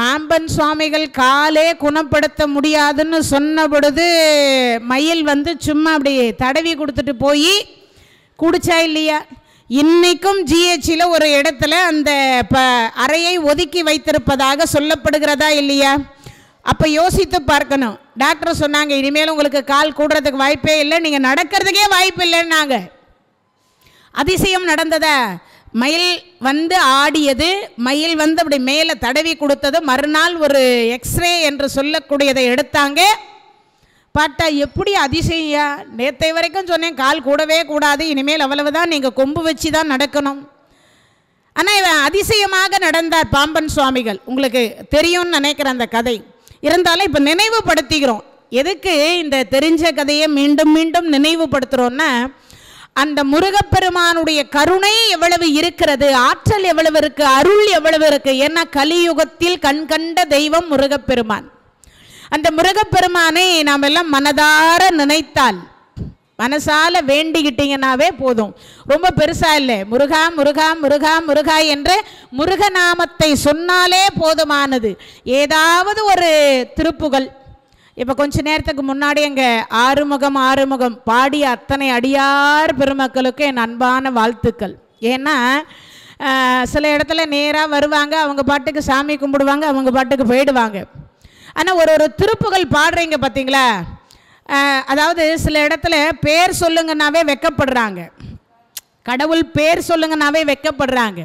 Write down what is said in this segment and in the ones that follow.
பாம்பன் சுவாமிகள் காலே குணப்படுத்த முடியாதுன்னு சொன்ன பொழுது மயில் வந்து சும்மா அப்படி தடவி கொடுத்துட்டு போய் குடிச்சா இல்லையா? இன்னைக்கும் ஜிஹெச்சில் ஒரு இடத்துல அந்த அறையை ஒதுக்கி வைத்திருப்பதாக சொல்லப்படுகிறதா இல்லையா? அப்போ யோசித்து பார்க்கணும். டாக்டர் சொன்னாங்க, இனிமேல் உங்களுக்கு கால் கூடுறதுக்கு வாய்ப்பே இல்லை, நீங்கள் நடக்கிறதுக்கே வாய்ப்பு இல்லைன்னாங்க. அதிசயம் நடந்ததா? மயில் வந்து ஆடியது, மயில் வந்து அப்படி மேலே தடவி கொடுத்தது. மறுநாள் ஒரு எக்ஸ்ரே என்று சொல்லக்கூடியதை எடுத்தாங்க. பார்த்தா எப்படி அதிசயா, நேற்றை வரைக்கும் சொன்னேன் கால் கூடவே கூடாது, இனிமேல் அவ்வளவுதான், நீங்கள் கொம்பு வச்சு தான் நடக்கணும். ஆனால் இவன் அதிசயமாக நடந்தார் பாம்பன் சுவாமிகள். உங்களுக்கு தெரியும்னு நினைக்கிற அந்த கதை இருந்தாலும் இப்போ நினைவுபடுத்திக்கிறோம். எதுக்கு இந்த தெரிஞ்ச கதையை மீண்டும் மீண்டும் நினைவுபடுத்துகிறோன்னா, அந்த முருகப்பெருமானுடைய கருணை எவ்வளவு இருக்கிறது, ஆற்றல் எவ்வளவு இருக்கு, அருள் எவ்வளவு இருக்கு. ஏன்னா கலியுகத்தில் கண்கண்ட தெய்வம் முருகப்பெருமான். அந்த முருகப்பெருமானை நாம் எல்லாம் மனதார நினைத்தால், மனசால வேண்டிக்கிட்டீங்கன்னாவே போதும். ரொம்ப பெருசா இல்லை, முருகா முருகா முருகா முருகா என்ற முருகநாமத்தை சொன்னாலே போதுமானது. ஏதாவது ஒரு திருப்புகள், இப்போ கொஞ்ச நேரத்துக்கு முன்னாடி எங்கள் ஆறுமுகம் பாடிய அத்தனை அடியார் பெருமக்களுக்கு என் அன்பான வாழ்த்துக்கள். ஏன்னா சில இடத்துல நேராக வருவாங்க, அவங்க பாட்டுக்கு சாமி கும்பிடுவாங்க, அவங்க பாட்டுக்கு போயிடுவாங்க. ஆனால் ஒரு திருப்புகள் பாடுறீங்க பார்த்தீங்களா? அதாவது சில இடத்துல பேர் சொல்லுங்கன்னாவே வெக்கப்படுறாங்க, கடவுள் பேர் சொல்லுங்கன்னாவே வெக்கப்படுறாங்க.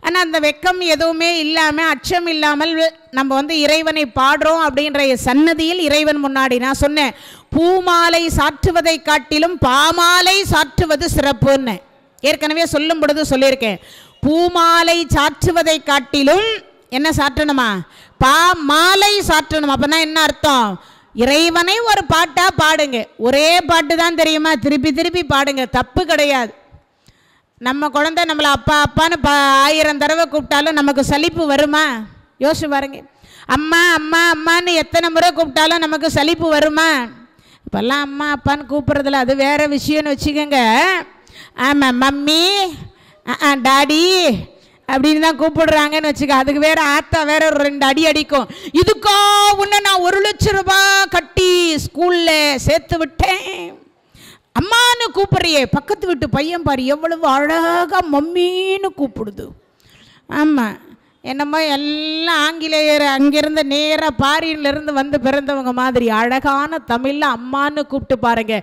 ஆனால் அந்த வெக்கம் எதுவுமே இல்லாமல், அச்சம் இல்லாமல் நம்ம வந்து இறைவனை பாடுறோம் அப்படின்ற சன்னதியில் இறைவன் முன்னாடி நான் சொன்னேன், பூமாலை சாற்றுவதை காட்டிலும் பாமாலை சாற்றுவது சிறப்புன்னு ஏற்கனவே சொல்லும் பொழுது சொல்லியிருக்கேன். பூமாலை சாற்றுவதை காட்டிலும் என்ன சாற்றணுமா? பாமாலை சாற்றணும். அப்படின்னா என்ன அர்த்தம்? இறைவனை ஒரு பாட்டாக பாடுங்க. ஒரே பாட்டு தான் தெரியுமா, திருப்பி திருப்பி பாடுங்க, தப்பு கிடையாது. நம்ம குழந்தை நம்மளை அப்பா அப்பான்னு 1000 தடவை கூப்பிட்டாலும் நமக்கு சலிப்பு வருமா? யோசிச்சு பாருங்க. அம்மா அம்மா அம்மான்னு எத்தனை முறை கூப்பிட்டாலும் நமக்கு சலிப்பு வருமா? இப்போல்லாம் அம்மா அப்பான்னு கூப்பிட்றதில்ல, அது வேறு விஷயம்னு வச்சுக்கோங்க. ஆமாம், மம்மி டாடி அப்படின்னு தான் கூப்பிடுறாங்கன்னு வச்சுக்க. அதுக்கு வேறு ஆத்தா வேற ஒரு 2 அடி அடிக்கும். இதுக்கோ உன்னை நான் 1 லட்சம் ரூபாய் கட்டி ஸ்கூலில் சேர்த்து விட்டேன், அம்மானு கூப்பிட்றியே, பக்கத்து வீட்டு பையன் பாரு எவ்வளவு அழகாக மம்மின்னு கூப்பிடுது. ஆமாம், என்னமோ எல்லாம் ஆங்கிலேயர் அங்கேருந்து நேராக பாரியிலிருந்து வந்து பிறந்தவங்க மாதிரி அழகான தமிழில் அம்மானு கூப்பிட்டு பாருங்க.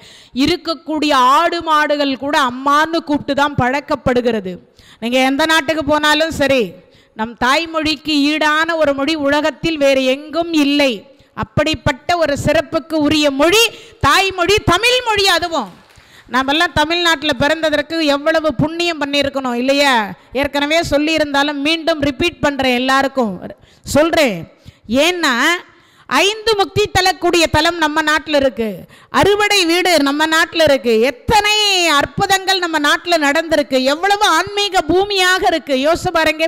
இருக்கக்கூடிய ஆடு மாடுகள் கூட அம்மானு கூப்பிட்டு தான் பழக்கப்படுகிறது. நீங்கள் எந்த நாட்டுக்கு போனாலும் சரி, நம் தாய்மொழிக்கு ஈடான ஒரு மொழி உலகத்தில் வேறு எங்கும் இல்லை. அப்படிப்பட்ட ஒரு சிறப்புக்கு உரிய மொழி தாய்மொழி, தமிழ் மொழி. அதுவும் நாமெல்லாம் தமிழ்நாட்டில் பிறந்ததற்கு எவ்வளவு புண்ணியம் பண்ணியிருக்கணும் இல்லையா? ஏற்கனவே சொல்லியிருந்தாலும் மீண்டும் ரிப்பீட் பண்ணுறேன், எல்லாருக்கும் சொல்கிறேன். ஏன்னா 5 முக்தி தரக்கூடிய தலம் நம்ம நாட்டில் இருக்குது, அறுவடை வீடு நம்ம நாட்டில் இருக்குது, எத்தனை அற்புதங்கள் நம்ம நாட்டில் நடந்திருக்கு, எவ்வளவு ஆன்மீக பூமியாக இருக்குது. யோசிச்சு பாருங்க,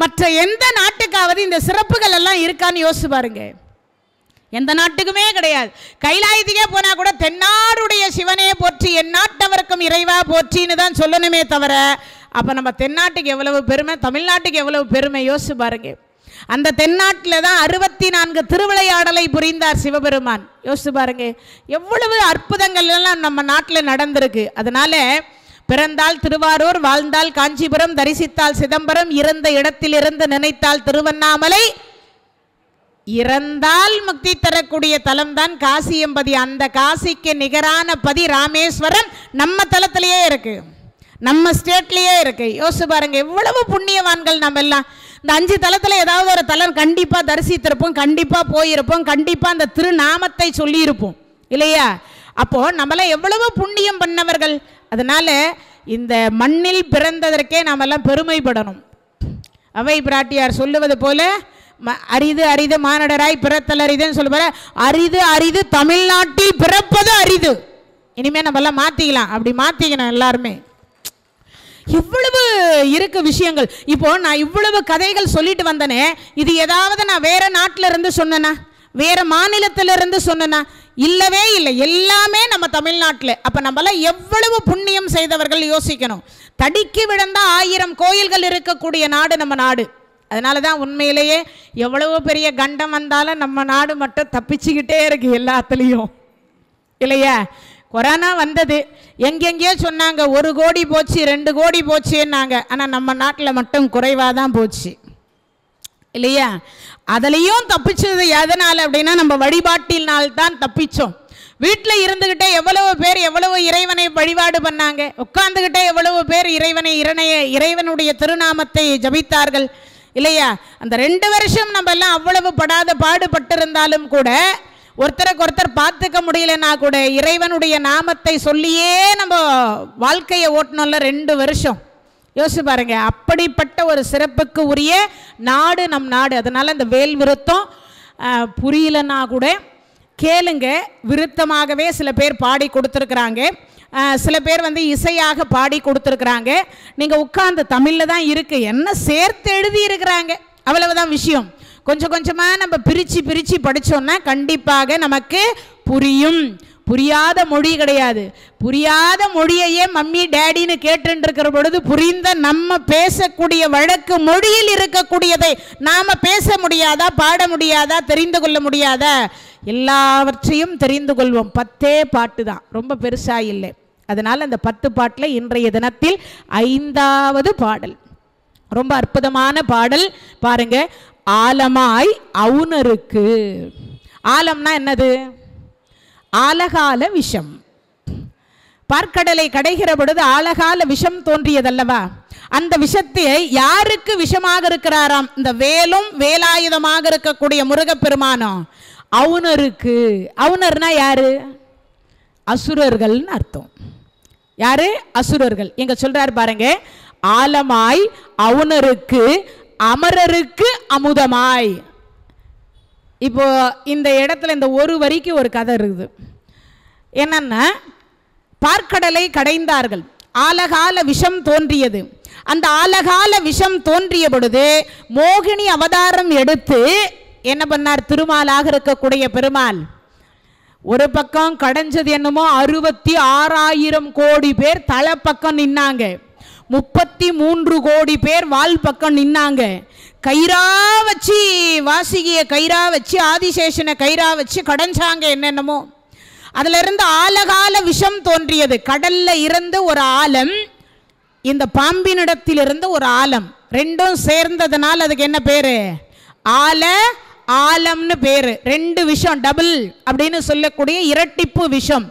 மற்ற எந்த நாட்டுக்காவது இந்த சிறப்புகள் எல்லாம் இருக்கான்னு யோசிச்சு பாருங்க. எந்த நாட்டுக்குமே கிடையாது. கைலாயத்துக்கே போனால் கூட தென்னாடுடைய சிவனே போற்றி, என் நாட்டவருக்கும் இறைவா போற்றின்னு தான் சொல்லணுமே தவிர, அப்போ நம்ம தென்னாட்டுக்கு எவ்வளவு பெருமை, தமிழ்நாட்டுக்கு எவ்வளவு பெருமை யோசிச்சு பாருங்க. அந்த தென்னாட்டில் தான் 64 திருவிளையாடலை புரிந்தார் சிவபெருமான். யோசிச்சு பாருங்க, எவ்வளவு அற்புதங்கள் எல்லாம் நம்ம நாட்டில் நடந்திருக்கு. அதனால பிறந்தால் திருவாரூர், வாழ்ந்தால் காஞ்சிபுரம், தரிசித்தால் சிதம்பரம், இருந்த இடத்திலிருந்து நினைத்தால் திருவண்ணாமலை, இறந்தால் முக்தி தரக்கூடிய தலம் தான் காசி எம்பதி. அந்த காசிக்கு நிகரான பதி ராமேஸ்வரம் நம்ம தலத்திலேயே இருக்கு, நம்ம ஸ்டேட்லேயே இருக்கு. யோசிச்சு பாருங்க, எவ்வளவு புண்ணியவான்கள் நம்ம எல்லாம். இந்த 5 தலத்தில் ஏதாவது ஒரு தலம் கண்டிப்பாக தரிசித்திருப்போம், கண்டிப்பாக போயிருப்போம், கண்டிப்பாக அந்த திருநாமத்தை சொல்லியிருப்போம் இல்லையா? அப்போது நம்மளாம் எவ்வளவு புண்ணியம் பண்ணவர்கள். அதனால் இந்த மண்ணில் பிறந்ததற்கே நாமெல்லாம் பெருமைப்படணும். அவை பிராட்டியார் சொல்லுவது போல, அரிது அரிது மானடராய் பிறத்தல் அரிதுன்னு சொல்லுவார். அரிது அரிது தமிழ்நாட்டில் பிறப்பது அரிது. இனிமேல் நம்மெல்லாம் மாற்றிக்கலாம், அப்படி மாற்றிக்கணும் எல்லாருமே. இவ்வளவு இருக்கு விஷயங்கள். இப்போ நான் இவ்வளவு கதைகள் சொல்லிட்டு வந்தனே, இது ஏதாவது நான் வேற நாட்டில இருந்து சொன்னேனா, வேற மாநிலத்திலிருந்து சொன்னேனா? இல்லவே இல்லை, எல்லாமே நம்ம தமிழ்நாட்டில். அப்போ நம்மளாம் எவ்வளவு புண்ணியம் செய்தவர்கள் யோசிக்கணும். தடிக்கு விழுந்தா 1000 கோயில்கள் இருக்கக்கூடிய நாடு நம்ம நாடு அதனால தான் உண்மையிலேயே எவ்வளவு பெரிய கண்டம் வந்தாலும் நம்ம நாடு மட்டும் தப்பிச்சுக்கிட்டே இருக்கு எல்லாத்துலேயும், இல்லையா? கொரோனா வந்தது, எங்கெங்கேயோ சொன்னாங்க 1 கோடி போச்சு 2 கோடி போச்சுன்னாங்க. ஆனால் நம்ம நாட்டில் மட்டும் குறைவாக தான் போச்சு, இல்லையா? அதுலேயும் தப்பிச்சது எதனால் அப்படின்னா நம்ம வழிபாட்டினால் தான் தப்பிச்சோம். வீட்டில் இருந்துக்கிட்டே எவ்வளவு பேர் எவ்வளவு இறைவனை வழிபாடு பண்ணாங்க, உட்கார்ந்துக்கிட்டே எவ்வளவு பேர் இறைவனுடைய திருநாமத்தை ஜபித்தார்கள், இல்லையா? அந்த 2 வருஷம் நம்ம எல்லாம் அவ்வளவு படாத பாடுபட்டிருந்தாலும் கூட ஒருத்தருக்கு ஒருத்தர் பார்த்துக்க முடியலன்னா கூட இறைவனுடைய நாமத்தை சொல்லியே நம்ம வாழ்க்கையை ஓட்டணும்ல 2 வருஷம். யோசிச்சு பாருங்க, அப்படிப்பட்ட ஒரு சிறப்புக்கு உரிய நாடு நம் நாடு. அதனால் இந்த வேல் விருத்தம் புரியலன்னா கூட கேளுங்க, விருத்தமாகவே சில பேர் பாடி கொடுத்துருக்குறாங்க, சில பேர் வந்து இசையாக பாடி கொடுத்துருக்குறாங்க. நீங்கள் உட்கார்ந்து தமிழில் தான் இருக்குது, என்ன சேர்த்து எழுதி இருக்கிறாங்க, அவ்வளவுதான் விஷயம். கொஞ்சம் கொஞ்சமாக நம்ம பிரித்து படித்தோன்னா கண்டிப்பாக நமக்கு புரியும். புரியாத மொழி கிடையாது. புரியாத மொழியையே மம்மி டேடின்னு கேட்டுருக்கிற பொழுது புரிந்த நம்ம பேசக்கூடிய வழக்கு மொழியில் இருக்கக்கூடியதை நாம் பேச முடியாதா, பாட முடியாதா, தெரிந்து கொள்ள முடியாதா? எல்லாவற்றையும் தெரிந்து கொள்வோம். 10 பாட்டு தான், ரொம்ப பெருசாக இல்லை. அதனால் அந்த 10 பாட்டில் இன்றைய தினத்தில் 5வது பாடல் ரொம்ப அற்புதமான பாடல். பாருங்க, ஆலமாய் அவுணருக்கு. ஆலம்னா என்னது? ஆலகால விஷம். பார்க்கடலை கடைகிற பொழுது ஆலகால விஷம் தோன்றியதல்லவா? அந்த விஷத்தை யாருக்கு விஷமாக இருக்கிறாராம்? இந்த வேலும் வேலாயுதமாக இருக்கக்கூடிய முருகப்பெருமானம் அவுணருக்கு. அவுணர்னா யாரு? அசுரர்கள்னு அர்த்தம். யாரு? அசுரர்கள். எங்க சொல்றாரு பாருங்க, ஆலமாய் அவுணருக்கு அமரருக்கு அமுதமாய். இப்போ இந்த இடத்துல இந்த ஒரு வரிக்கு ஒரு கதை இருக்குது. என்னன்னா, பார்க்கடலை கடைந்தார்கள், ஆலகால விஷம் தோன்றியது. அந்த ஆலகால விஷம் தோன்றிய பொழுது மோகினி அவதாரம் எடுத்து என்ன பண்ணார்? திருமாலாக இருக்கக்கூடிய பெருமாள் ஒரு பக்கம் கடைஞ்சது என்னமோ 66,000 கோடி பேர் தலை பக்கம் நின்னாங்க, 33 கோடி பேர் வால் பக்கம் நின்னாங்க. கயிறா வச்சு வாசிகிய கயிறா வச்சு ஆதிசேஷனை கயிறா வச்சு கடைஞ்சாங்க என்னென்னமோ. அதுல இருந்து ஆலகால விஷம் தோன்றியது. கடல்ல இருந்து ஒரு ஆலம், இந்த பாம்பினிடத்திலிருந்து ஒரு ஆலம், ரெண்டும் சேர்ந்ததுனால அதுக்கு என்ன பேரு? ஆல ஆலம்னு பேரு. 2 விஷம், டபுள் அப்படின்னு சொல்லக்கூடிய இரட்டிப்பு விஷம்.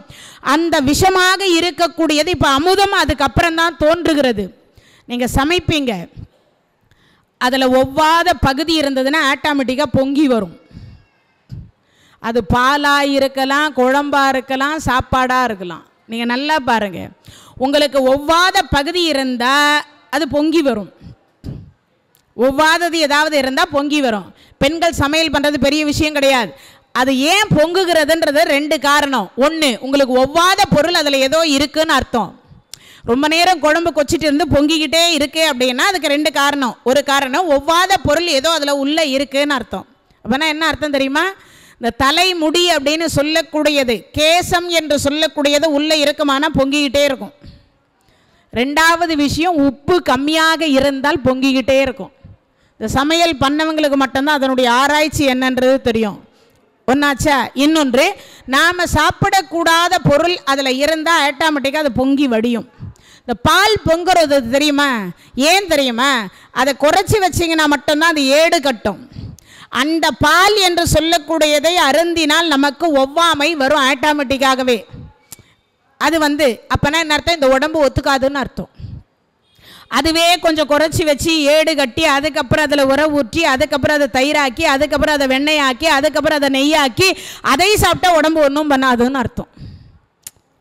அந்த விஷமாக இருக்கக்கூடியது இப்போ அமுதம் அதுக்கப்புறம் தான் தோன்றுகிறது. நீங்கள் சமைப்பீங்க, அதில் ஒவ்வாத பகுதி இருந்ததுன்னா ஆட்டோமேட்டிக்காக பொங்கி வரும். அது பாலாக இருக்கலாம், குழம்பாக இருக்கலாம், சாப்பாடாக இருக்கலாம். நீங்கள் நல்லா பாருங்கள், உங்களுக்கு ஒவ்வாத பகுதி இருந்தால் அது பொங்கி வரும். ஒவ்வாதது ஏதாவது இருந்தால் பொங்கி வரும். பெண்கள் சமையல் பண்ணுறது பெரிய விஷயம் கிடையாது. அது ஏன் பொங்குகிறதுன்றது 2 காரணம். ஒன்று, உங்களுக்கு ஒவ்வாத பொருள் அதில் ஏதோ இருக்குன்னு அர்த்தம். ரொம்ப நேரம் குழம்பு கொச்சிட்டு இருந்து பொங்கிக்கிட்டே இருக்கு அப்படின்னா அதுக்கு 2 காரணம். ஒரு காரணம், ஒவ்வாத பொருள் ஏதோ அதில் உள்ளே இருக்குன்னு அர்த்தம். அப்படின்னா என்ன அர்த்தம் தெரியுமா? இந்த தலைமுடி அப்படின்னு சொல்லக்கூடியது, கேசம் என்று சொல்லக்கூடியது உள்ளே இருக்குமானா பொங்கிக்கிட்டே இருக்கும். 2வது விஷயம், உப்பு கம்மியாக இருந்தால் பொங்கிக்கிட்டே இருக்கும். இந்த சமையல் பண்ணவங்களுக்கு மட்டும்தான் அதனுடைய ஆராய்ச்சி என்னன்றது தெரியும். ஒன்றாச்சா? இன்னொன்று, நாம் சாப்பிடக்கூடாத பொருள் அதில் இருந்தால் ஆட்டோமேட்டிக்காக அது பொங்கி வடியும். இந்த பால் பொங்குறது தெரியுமா? ஏன் தெரியுமா? அதை குறைச்சி வச்சிங்கன்னா மட்டும்தான் அது ஏடு கட்டும். அந்த பால் என்று சொல்லக்கூடியதை அருந்தினால் நமக்கு ஒவ்வாமை வரும் ஆட்டோமேட்டிக்காகவே. அது அப்போனா என்ன அர்த்தம்? இந்த உடம்பு ஒத்துக்காதுன்னு அர்த்தம். அதுவே கொஞ்சம் குறைச்சி வச்சு ஏடு கட்டி அதுக்கப்புறம் அதில் உர ஊற்றி அதுக்கப்புறம் அதை தயிராக்கி அதுக்கப்புறம் அதை வெண்ணெயாக்கி அதுக்கப்புறம் அதை நெய்யாக்கி அதை சாப்பிட்டா உடம்பு ஒன்றும் பண்ணாதுன்னு அர்த்தம்.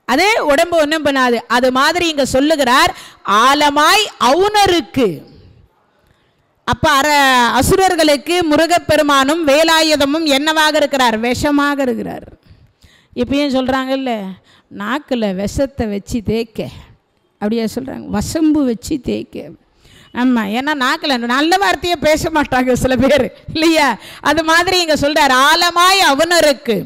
அது உடம்பு ஒன்றும் பண்ணாது. அது மாதிரி இங்கே சொல்லுகிறார், ஆலமாய் அவுணருக்கு. அப்போ அசுரர்களுக்கு முருகப்பெருமானும் வேலாயுதமும் என்னவாக இருக்கிறார்? விஷமாக இருக்கிறார். இப்பயும் சொல்கிறாங்கல்ல, நாக்கில் விஷத்தை வச்சு தேய்க்க, அப்படியே சொல்கிறாங்க, வசம்பு வச்சு தேய்க்க. ஆமாம், ஏன்னா நாக்கில் நல்ல வார்த்தையை பேச மாட்டாங்க சில பேர், இல்லையா? அது மாதிரி இங்கே சொல்கிறார், ஆலமாய் அவனருக்கு.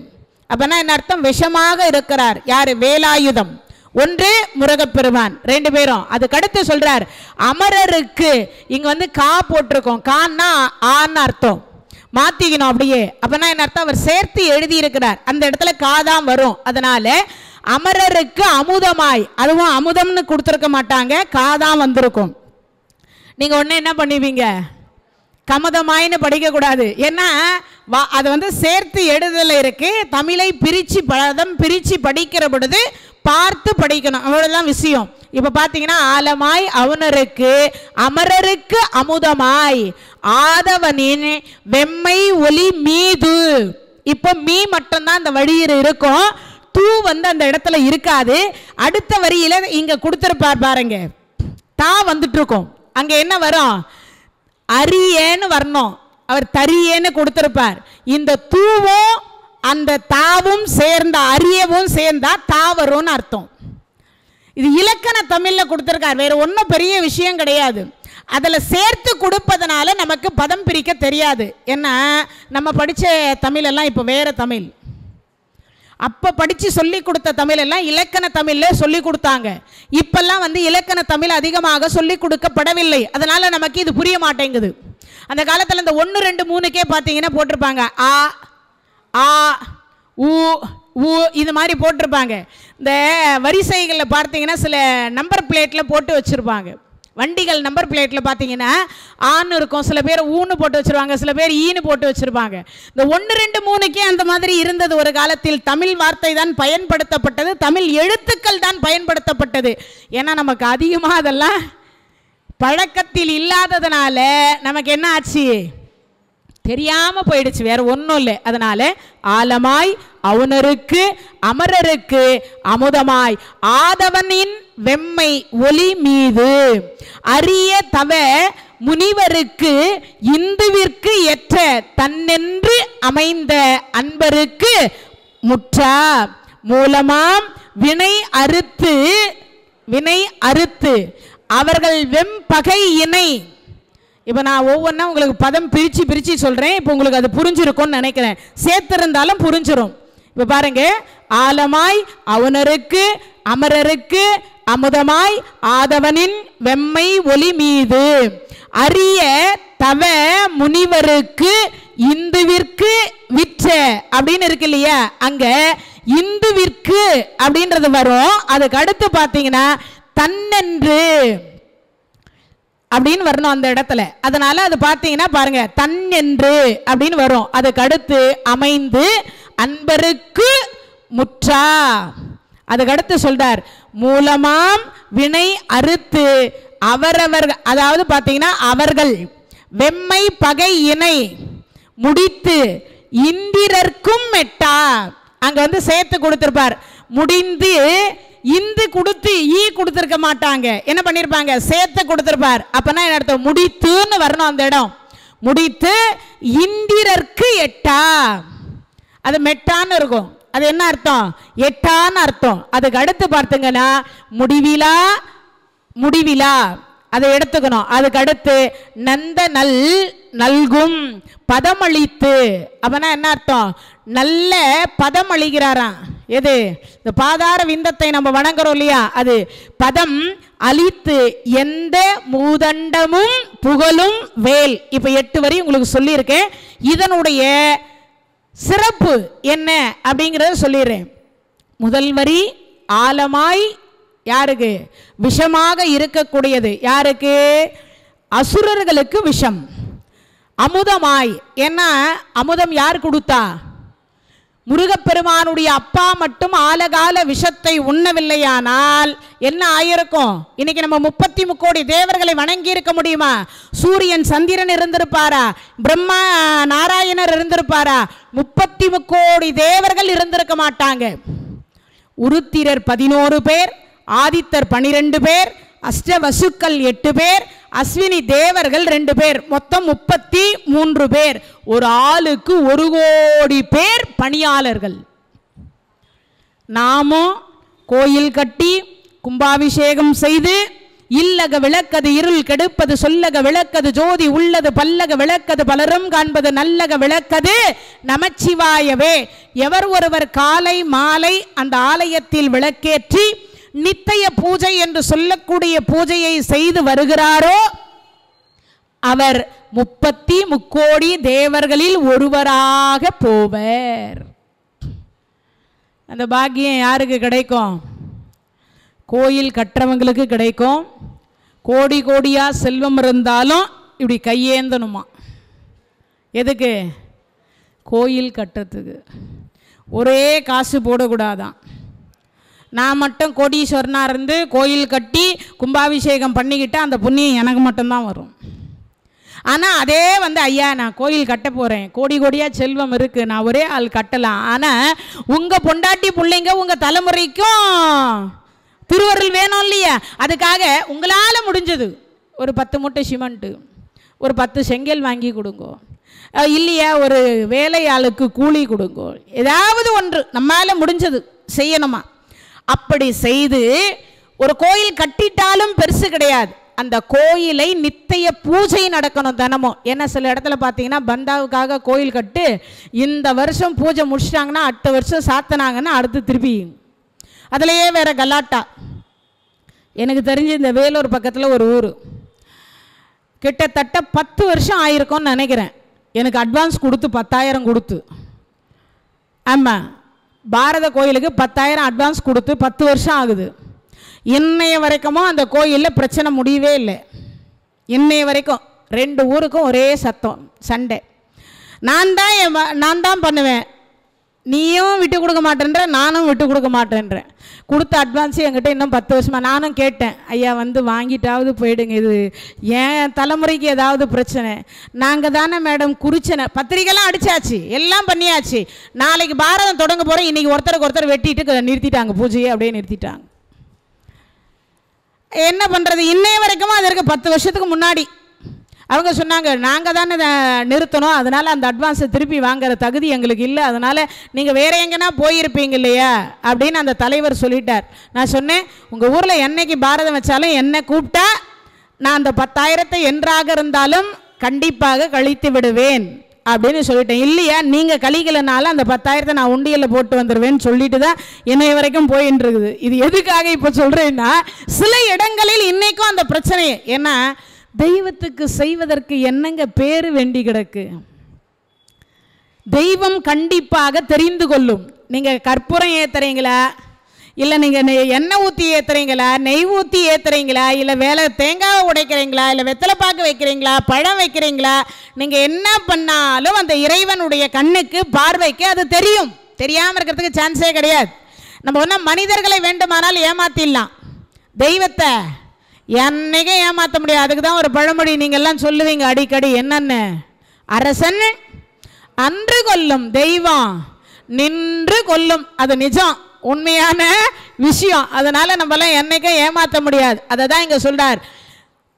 அப்போனா என்ன அர்த்தம்? விஷமாக இருக்கிறார். யார்? வேலாயுதம். ஒன்று முருகப்பெருமான், 2 பேரும். அதுக்கு அடுத்து சொல்றார் அமரருக்கு. இங்க வந்து கா போட்டிருக்கோம், கான்னா ஆன்னு அர்த்தம், மாத்திக்கணும் அப்படியே. அப்பனா என்ன அர்த்தம்? அவர் சேர்த்து எழுதி இருக்கிறார், அந்த இடத்துல காதான் வரும். அதனால அமரருக்கு அமுதமாய், அதுவும் அமுதம்னு கொடுத்துருக்க மாட்டாங்க, காதான் வந்திருக்கும். நீங்க ஒண்ணு என்ன பண்ணுவீங்க, கமதமாயின்னு படிக்க கூடாது. ஏன்னா அது வந்து சேர்த்து எழுதல இருக்கு. தமிழை பிரிச்சு பதம் பிரிச்சு படிக்கிற பொழுது பார்த்து படிக்கணும், அவ்வளவுதான் விஷயம். இப்ப பாத்தீங்கன்னா ஆலமாய் அவனருக்கு அமரருக்கு அமுதமாய் ஆதவனின் வெம்மை ஒலி மீது. இப்போ மீ மட்டும்தான் அந்த வழியில் இருக்கும், தூ வந்து அந்த இடத்துல இருக்காது. அடுத்த வரியில இங்க கொடுத்திருப்பார் பாருங்க, தா வந்துட்டு இருக்கும். அங்க என்ன வரும்? அரியேன்னு வரணும், அவர் தரியேன்னு கொடுத்திருப்பார். இந்த தூவும் அந்த தாவும் சேர்ந்த அரியவும் சேர்ந்தா தா வரும்னு அர்த்தம். இது இலக்கண தமிழ்ல கொடுத்திருக்கார், வேற ஒன்றும் பெரிய விஷயம் கிடையாது. அதில் சேர்த்து கொடுப்பதனால நமக்கு பதம் பிரிக்க தெரியாது. ஏன்னா நம்ம படித்த தமிழெல்லாம் இப்போ வேற தமிழ். அப்போ படித்து சொல்லி கொடுத்த தமிழ் எல்லாம் இலக்கண தமிழில் சொல்லி கொடுத்தாங்க. இப்பெல்லாம் வந்து இலக்கண தமிழ் அதிகமாக சொல்லி கொடுக்கப்படவில்லை, அதனால் நமக்கு இது புரிய மாட்டேங்குது. அந்த காலத்தில் இந்த 1 2 3க்கே பார்த்தீங்கன்னா போட்டிருப்பாங்க ஆ ஆ ஊ ஊ இது மாதிரி போட்டிருப்பாங்க. இந்த வரிசைகளில் பார்த்தீங்கன்னா சில நம்பர் பிளேட்டில் போட்டு வச்சுருப்பாங்க. வண்டிகள் நம்பர் பிளேட்டில் பார்த்தீங்கன்னா ஆன்னு இருக்கும், சில பேர் ஊன்னு போட்டு வச்சுருவாங்க, சில பேர் ஈன்னு போட்டு வச்சுருப்பாங்க. இந்த 1 2 3க்கே அந்த மாதிரி இருந்தது ஒரு காலத்தில். தமிழ் வார்த்தை தான் பயன்படுத்தப்பட்டது, தமிழ் எழுத்துக்கள் தான் பயன்படுத்தப்பட்டது. ஏன்னா நமக்கு அதிகமாக அதெல்லாம் பழக்கத்தில் இல்லாததுனால நமக்கு என்ன ஆச்சு, தெரியாமல் போயிடுச்சு, வேற ஒன்றும் இல்லை. அதனால ஆலமாய் அவுணருக்கு அமரருக்கு அமுதமாய் ஆதவனின் வெம்மை ஒலி மீது அரிய தவ முனிவருக்கு இந்துவிற்கு ஏற்ற தன்னென்று அமைந்த அன்பருக்கு முற்றா மூலமாம் வினை அறுத்து அவர்கள் வெம்பகை இணை. இப்போ நான் ஒவ்வொன்றா உங்களுக்கு பதம் பிரித்து சொல்கிறேன். இப்போ உங்களுக்கு அது புரிஞ்சிருக்கும்னு நினைக்கிறேன், சேர்த்திருந்தாலும் புரிஞ்சிடும். இப்போ பாருங்க, ஆலமாய் அவுணருக்கு அமரருக்கு அமுதமாய் ஆதவனின் வெம்மை ஒலி மீது அரிய தவ முனிவருக்கு இந்துவிற்கு விற்ற அப்படின்னு இருக்கு இல்லையா, அங்க இந்துவிற்கு அப்படின்றது வரும். அதுக்கு அடுத்து பார்த்தீங்கன்னா தன்னென்று அப்படின்னு வரணும் அந்த இடத்துல. அதனால அது பார்த்தீங்கன்னா பாருங்க, தன் என்று அப்படின்னு வரும். அதுக்கு அடுத்து அமைந்து அன்பருக்கு முற்றா. அதுக்கு அடுத்து சொல்றார் மூலமாம் வினை அறுத்து அவரவர், அதாவது பார்த்தீங்கன்னா அவர்கள் வெம்மை பகை இணை முடித்து இந்திரர்க்கும் மெட்டா. அங்க வந்து சேர்த்து கொடுத்திருப்பார், முடிந்து இந்து கொடுத்து ஈ கொடுத்திருக்க மாட்டாங்க, என்ன பண்ணிருப்பாங்க, சேர்த்து கொடுத்திருப்பார். அப்பனா என்ன அர்த்தம், முடித்துன்னு வரணும் அந்த இடம். முடித்து இந்திரர்க்கு எட்டா, அது மெட்டான்னு இருக்கும். அது என்ன அர்த்தம், எட்டான்னு அர்த்தம். அதுக்கு அடுத்து பார்த்தீங்கன்னா முடிவிலா அதை எடுத்துக்கணும். அதுக்கு அடுத்து நந்த நல்கும் பதமளித்து. அப்பனா என்ன அர்த்தம், நல்ல பதம் அளிக்கிறாராம். எது, இந்த பாதார விந்தத்தை நம்ம வணங்குறோம் இல்லையா, அது பதம் அளித்து எந்த மூதண்டமும் புகழும் வேல். இப்போ 8 வரி உங்களுக்கு சொல்லியிருக்கேன். இதனுடைய சிறப்பு என்ன அப்படிங்கிறத சொல்லிடுறேன். முதல் வரி ஆலமாய், யாருக்கு, விஷமாக இருக்கக்கூடியது, யாருக்கு, அசுரர்களுக்கு விஷம். அமுதமாய், ஏன்னா அமுதம் யார் கொடுத்தா, முருகப்பெருமானுடைய அப்பா மட்டும் ஆலகால விஷத்தை உண்ணவில்லையானால் என்ன ஆயிருக்கும், இன்னைக்கு நம்ம 33 கோடி தேவர்களை வணங்கி இருக்க முடியுமா? சூரியன் சந்திரன் இருந்திருப்பாரா, பிரம்மா நாராயணர் இருந்திருப்பாரா? 33 கோடி தேவர்கள் இருந்திருக்க மாட்டாங்க. உருத்திரர் 11 பேர், ஆதித்தர் 12 பேர், அஷ்டவசுக்கள் 8 பேர், அஸ்வினி தேவர்கள் 2 பேர், மொத்தம் 33 பேர். ஒரு ஆளுக்கு 1 கோடி பேர் பணியாளர்கள். நாமும் கோயில் கட்டி கும்பாபிஷேகம் செய்து இல்லக விளக்கது இருள் கெடுப்பது சொல்லக விளக்கது ஜோதி உள்ளது பல்லக விளக்கது பலரும் காண்பது நல்லக விளக்கது நமச்சிவாயவே. எவர் ஒருவர் காலை மாலை அந்த ஆலயத்தில் விளக்கேற்றி நித்திய பூஜை என்று சொல்லக்கூடிய பூஜையை செய்து வருகிறாரோ அவர் 33 தேவர்களில் ஒருவராக போவர். அந்த பாக்கியம் யாருக்கு கிடைக்கும்? கோயில் கட்டுறவங்களுக்கு கிடைக்கும். கோடி கோடியாக செல்வம் இருந்தாலும் இப்படி கையேந்தணுமா? எதுக்கு? கோயில் கட்டுறதுக்கு. ஒரே காசு போடக்கூடாதான். நான் மட்டும் கோடீஸ்வரனாக இருந்து கோயில் கட்டி கும்பாபிஷேகம் பண்ணிக்கிட்டால் அந்த புண்ணியம் எனக்கு மட்டும்தான் வரும். ஆனால் அதே ஐயா நான் கோயில் கட்ட போகிறேன், கோடி கோடியாக செல்வம் இருக்குது, நான் ஒரே ஆள் கட்டலாம். ஆனால் உங்கள் பொண்டாட்டி பிள்ளைங்க உங்கள் தலைமுறைக்கும் திருவருள் வேணும் இல்லையா? அதுக்காக உங்களால் முடிஞ்சது ஒரு 10 மூட்டை சிமெண்ட்டு, ஒரு 10 செங்கல் வாங்கி கொடுங்கோ, இல்லையா ஒரு வேலையாளுக்கு கூலி கொடுங்கோ, ஏதாவது ஒன்று நம்மளால் முடிஞ்சது செய்யணுமா? அப்படி செய்து ஒரு கோயில் கட்டிட்டாலும் பெருசு கிடையாது. அந்த கோயிலை நித்திய பூஜை நடக்கணும் தினமும். ஏன்னா சில இடத்துல பார்த்தீங்கன்னா பந்தாவுக்காக கோயில் கட்டு இந்த வருஷம் பூஜை முடிச்சிட்டாங்கன்னா அடுத்த வருஷம் சாத்தினாங்கன்னா அடுத்து திருப்பி அதுலேயே வேறு கலாட்டா. எனக்கு தெரிஞ்சு இந்த வேலூர் பக்கத்தில் ஒரு ஊர் கிட்டத்தட்ட 10 வருஷம் ஆயிருக்கும்னு நினைக்கிறேன். எனக்கு அட்வான்ஸ் கொடுத்து 10,000 கொடுத்து, ஆமாம் பாரத கோயிலுக்கு 10,000 அட்வான்ஸ் கொடுத்து 10 வருஷம் ஆகுது. இன்னைய வரைக்கும் அந்த கோயிலில் பிரச்சனை முடியவே இல்லை. இன்னைய வரைக்கும் 2 ஊருக்கும் ஒரே சத்தம், சண்டை. நான் தான் பண்ணுவேன், நீயும் விட்டு கொடுக்க மாட்டேன்ற, நானும் விட்டு கொடுக்க மாட்டேன்றேன். கொடுத்த அட்வான்ஸு என்கிட்ட இன்னும் 10 வருஷமாக. நானும் கேட்டேன், ஐயா வாங்கிட்டாவது போயிடுங்க, இது ஏன் தலைமுறைக்கு ஏதாவது பிரச்சனை. நாங்கள் தானே மேடம் குறிச்சனை, பத்திரிக்கைலாம் அடித்தாச்சு, எல்லாம் பண்ணியாச்சு. நாளைக்கு பாரதம் தொடங்க போகிறோம், இன்றைக்கி ஒருத்தருக்கு ஒருத்தர் வெட்டிட்டு நிறுத்திட்டாங்க, பூஜையை அப்படியே நிறுத்திட்டாங்க. என்ன பண்ணுறது? இன்னைய வரைக்கும் அதற்கு 10 வருஷத்துக்கு முன்னாடி அவங்க சொன்னாங்க, நாங்கள் தானே நிறுத்தணும், அதனால் அந்த அட்வான்ஸை திருப்பி வாங்குற தகுதி எங்களுக்கு இல்லை, அதனால் நீங்கள் வேறு எங்கன்னா போயிருப்பீங்க இல்லையா அப்படின்னு அந்த தலைவர் சொல்லிட்டார். நான் சொன்னேன், உங்கள் ஊரில் என்னைக்கு பாரதம் வச்சாலும் என்னை கூப்பிட்டா நான் அந்த 10,000 என்றாக இருந்தாலும் கண்டிப்பாக கழித்து விடுவேன் அப்படின்னு சொல்லிட்டேன். இல்லையா நீங்கள் கழிக்கலைனாலும் அந்த 10,000 நான் உண்டியலில் போட்டு வந்துடுவேன்னு சொல்லிட்டு தான் இன்னைய வரைக்கும் போயின்னு இருக்குது. இது எதுக்காக இப்போ சொல்கிறேன்னா, சில இடங்களில் இன்றைக்கும் அந்த பிரச்சனையே. ஏன்னா தெய்வத்துக்கு செய்வதற்கு என்னங்க பேர் வேண்டி கிடக்கு? தெய்வம் கண்டிப்பாக தெரிந்து கொள்ளும். நீங்கள் கற்பூரம் ஏற்றுறீங்களா, இல்லை நீங்கள் எண்ணெய் ஊற்றி ஏற்றுறீங்களா, நெய் ஊற்றி ஏற்றுறீங்களா, இல்லை வேலை தேங்காவை உடைக்கிறீங்களா, இல்லை வெத்தலைப்பாக்கு வைக்கிறீங்களா, பழம் வைக்கிறீங்களா, நீங்கள் என்ன பண்ணாலும் அந்த இறைவனுடைய கண்ணுக்கு பார்வைக்கு அது தெரியும். தெரியாமல் இருக்கிறதுக்கு சான்ஸே கிடையாது. நம்ம ஒன்றா மனிதர்களை வேண்டுமானால் ஏமாற்றிடலாம், தெய்வத்தை என்னைக்கும் ஏமாற்ற முடியாது. அதுக்கு தான் ஒரு பழமொழி நீங்கள்லாம் சொல்லுவீங்க அடிக்கடி, என்னன்னு? அரசன் அன்று கொல்லும், தெய்வம் நின்று கொல்லும். அது நிஜம், உண்மையான விஷயம். அதனால் நம்மளாம் என்னைக்கும் ஏமாற்ற முடியாது. அதை தான் இங்கே சொல்கிறார்,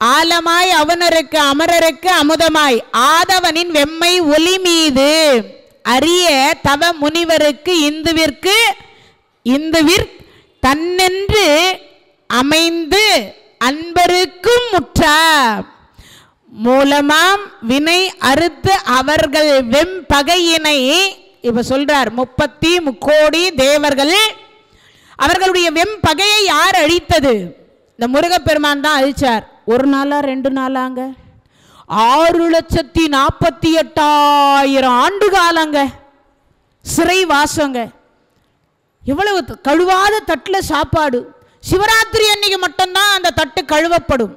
ஆலமாய் அவனருக்கு அமரருக்கு அமுதமாய் ஆதவனின் வெம்மை ஒளி மீது அரிய தவ முனிவருக்கு இந்துவிற் தன்னென்று அமைந்து அன்பருக்கும் முற்றார் மூலமாம் வினை அறுத்து அவர்கள் வெம்பகையினை. இப்ப சொல்றார், 33 தேவர்கள் அவர்களுடைய வெம்பகையை யார் அழித்தது? இந்த முருகப்பெருமான் தான் அழிச்சார். 1 நாளா 2 நாளாங்க? 6,48,000 ஆண்டு காலங்க சிறை வாசங்க. எவ்வளவு கழுவாத தட்டில் சாப்பாடு. சிவராத்திரி அன்னைக்கு மட்டும்தான் அந்த தட்டு கழுவப்படும்,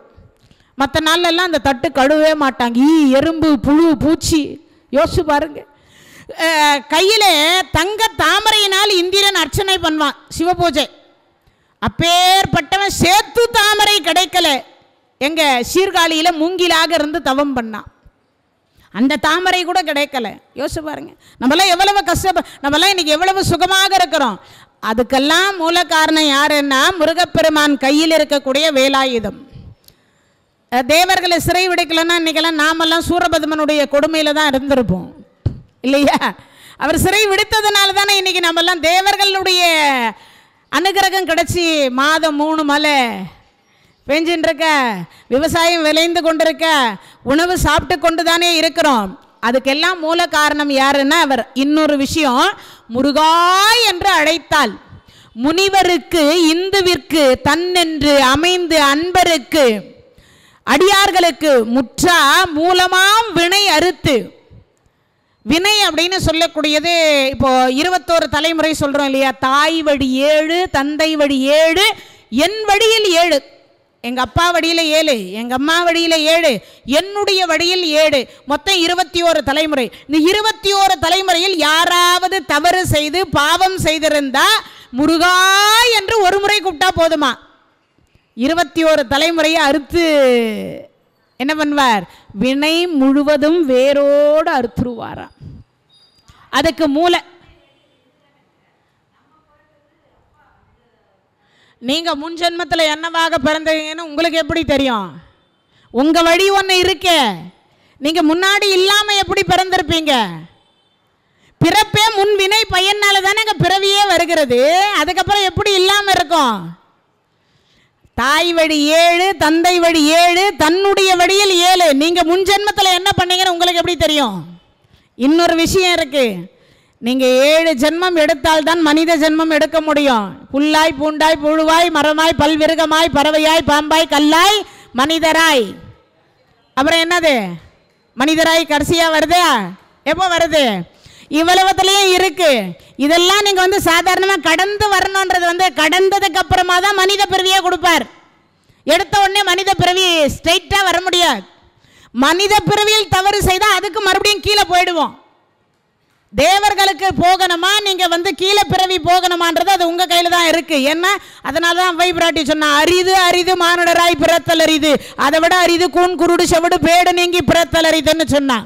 மற்ற நாள்லாம் அந்த தட்டு கழுவவே மாட்டாங்க. எறும்பு புழு பூச்சி. யோசிச்சு பாருங்க. கையில் தங்க தாமரையினால் இந்திரன் அர்ச்சனை பண்ணுவான் சிவபூஜை. அப்பேற்பட்டவன் சேத்து தாமரை கிடைக்கல, எங்க சீர்காழியில் மூங்கிலாக இருந்து தவம் பண்ணான், அந்த தாமரை கூட கிடைக்கல. யோசிச்சு பாருங்க. நம்மளாம் எவ்வளவு நம்மளாம் இன்னைக்கு எவ்வளவு சுகமாக இருக்கிறோம். அதுக்கெல்லாம் மூல காரணம் யாருன்னா முருகப்பெருமான் கையில் இருக்கக்கூடிய வேலாயுதம். தேவர்களை சிறை விடுக்கலன்னா இன்றைக்கெல்லாம் நாமெல்லாம் சூரபத்மனுடைய கொடுமையில் தான் இருந்திருப்போம் இல்லையா? அவர் சிறை விடுத்ததுனால தானே இன்றைக்கி நம்மெல்லாம் தேவர்களுடைய அனுகிரகம் கிடச்சி மாதம் 3 மழை பெஞ்சின்னு இருக்க, விவசாயம் விளைந்து கொண்டிருக்க, உணவு சாப்பிட்டு கொண்டு தானே இருக்கிறோம். அதுக்கெல்லாம் மூல காரணம் யாருன்னா அவர். இன்னொரு விஷயம், முருகா என்று அழைத்தால் முனிவருக்கு இந்துவிற்கு தன்னென்று அமைந்து அன்பருக்கு அடியார்களுக்கு முற்றா மூலமாம் வினை அறுத்து. வினை அப்படின்னு சொல்லக்கூடியது இப்போ 21 தலைமுறை சொல்றோம் இல்லையா? தாய் வழி 7, தந்தை வழி 7, என் வழியில் 7. எங்க அப்பா வழியில 7, எங்க அம்மா வழியில 7, என்னுடைய வழியில் 7, மொத்தம் 21 தலைமுறை. இந்த 21 தலைமுறையில் யாராவது தவறு செய்து பாவம் செய்திருந்தா முருகா என்று ஒரு முறை கூப்பிட்டா போதுமா? 21 தலைமுறையை அறுத்து என்ன பண்ணுவார்? வினை முழுவதும் வேரோடு அறுத்துருவாராம். அதுக்கு மூல நீங்க முன் ஜென்மத்தில் என்னவாக பிறந்தீங்கன்னு உங்களுக்கு எப்படி தெரியும்? உங்க வழி ஒன்று இருக்கே, நீங்க முன்னாடி இல்லாம எப்படி பிறந்திருப்பீங்க? பிறப்பே முன் வினை பயனால தானே பிறவியே வருகிறது. அதுக்கப்புறம் எப்படி இல்லாம இருக்கும்? தாய் வழி 7, தந்தை வழி 7, தன்னுடைய வழியில் 7. நீங்க முன் ஜென்மத்தில் என்ன பண்ணீங்கன்னு உங்களுக்கு எப்படி தெரியும்? இன்னொரு விஷயம் இருக்கு. நீங்க 7 ஜென்மம் எடுத்தால் தான் மனித ஜென்மம் எடுக்க முடியும். புல்லாய் பூண்டாய் புழுவாய் மரமாய் பல்விருகமாய் பறவையாய் பாம்பாய் கல்லாய் மனிதராய். அப்புறம் என்னது? மனிதராய் கடைசியா வருது. எப்போ வருது? இவ்வளவுலயும் இருக்கு. இதெல்லாம் நீங்க வந்து சாதாரணமா கடந்து வரணும்ன்றது கடந்ததுக்கு அப்புறமா தான் மனித பிறவியே கொடுப்பார். எடுத்த உடனே மனித பிறவி ஸ்ட்ரைட்டா வர முடியாது. மனித பிறவியில் தவறு செய்தா அதுக்கு மறுபடியும் கீழே போயிடுவோம். தேவர்களுக்கு போகணுமா நீங்க கீழே பிறவி போகணுமான்றது அது உங்க கையில தான் இருக்கு. ஏன்னா அதனால தான் அவ்வை பிராட்டி சொன்னா, அரிது அரிது மானுடராய் பிறத்தல் அரிது, அதை விட அரிது கூன் குருடு செவிடு பேடு நீங்கி பிறத்தல் அரிதுன்னு சொன்னா.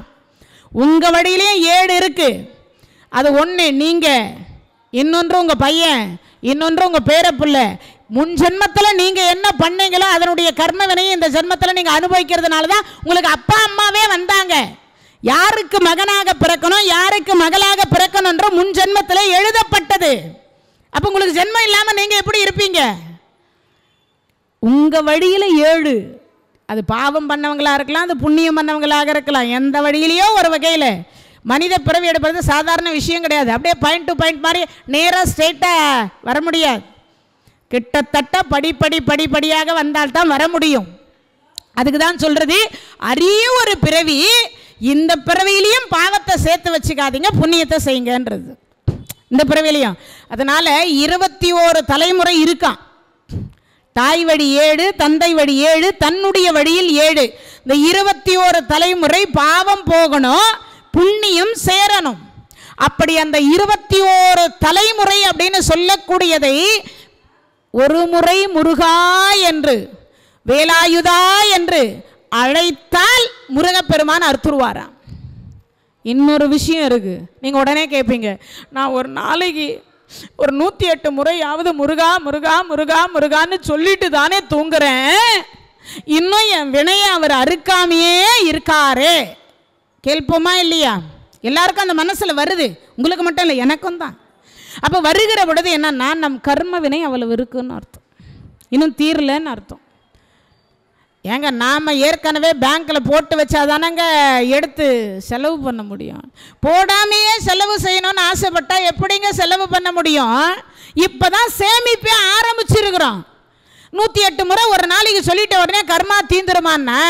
உங்க வழியிலேயே 7 இருக்கு. அது ஒன்று நீங்க, இன்னொன்று உங்க பையன், இன்னொன்று உங்க பேரப்புள்ள. முன் ஜென்மத்தில் நீங்க என்ன பண்ணீங்களோ அதனுடைய கர்ம வினையை இந்த ஜென்மத்தில் நீங்க அனுபவிக்கிறதுனால தான் உங்களுக்கு அப்பா அம்மாவே வந்தாங்க. யாருக்கு மகனாக பிறக்கணும் யாருக்கு மகளாக பிறக்கணும்ன்ற முன் ஜென்மத்தில் எழுதப்பட்டது. அப்ப உங்களுக்கு ஜென்மம் இல்லாம நீங்க எப்படி இருப்பீங்க? உங்க வழியில 7. அது பாவம் பண்ணவங்களா இருக்கலாம், அது புண்ணியம் பண்ணவங்களாக இருக்கலாம். எந்த வழியிலையோ ஒரு வகையில் மனித பிறவி எடுப்பது சாதாரண விஷயம் கிடையாது. அப்படியே பாயிண்ட் டு பாயிண்ட் மாதிரி நேராக ஸ்ட்ரெயிட்டாக வர முடியாது. கிட்டத்தட்ட படிப்படியாக வந்தால்தான் வர முடியும். அதுக்கு தான் சொல்றது, அரிய ஒரு பிறவி, இந்த பிறவியிலையும் பாவத்தை சேர்த்து வச்சுக்காதீங்க, புண்ணியத்தை செய்யுங்கன்றது இந்த பிறவிலையும். அதனால 21 தலைமுறை இருக்கான். தாய் வழி 7, தந்தை வழி 7, தன்னுடைய வழியில் 7. இந்த 21 தலைமுறை பாவம் போகணும், புண்ணியம் சேரணும். அப்படி அந்த 21 தலைமுறை அப்படின்னு சொல்லக்கூடியதை ஒரு முறை முருகா என்று வேலாயுதா என்று அழைத்தால் முருகப்பெருமான் அறுத்துருவாராம். இன்னொரு விஷயம் இருக்கு. நீங்க உடனே கேட்பீங்க, நான் ஒரு நாளைக்கு ஒரு 108 முறையாவது முருகா முருகா முருகா முருகான்னு சொல்லிட்டு தானே தூங்குறேன், இன்னும் என் வினையை அவர் அறுக்காமையே இருக்காரே. கேட்போமா இல்லையா? எல்லாருக்கும் அந்த மனசுல வருது, உங்களுக்கு மட்டும் இல்லை, எனக்கும் தான். அப்போ வருகிற பொழுது என்னன்னா, நம் கர்ம வினை அவ்வளவு இருக்குன்னு அர்த்தம், இன்னும் தீரலன்னு அர்த்தம். ஏங்க நாம் ஏற்கனவே பேங்க்கில் போட்டு வச்சாதானங்க எடுத்து செலவு பண்ண முடியும். போடாமையே செலவு செய்யணும்னு ஆசைப்பட்டால் எப்படிங்க செலவு பண்ண முடியும்? இப்போ தான் சேமிப்பே ஆரம்பிச்சிருக்கிறோம். 108 முறை ஒரு நாளைக்கு சொல்லிட்ட உடனே கர்மா தீந்துருமான்னா,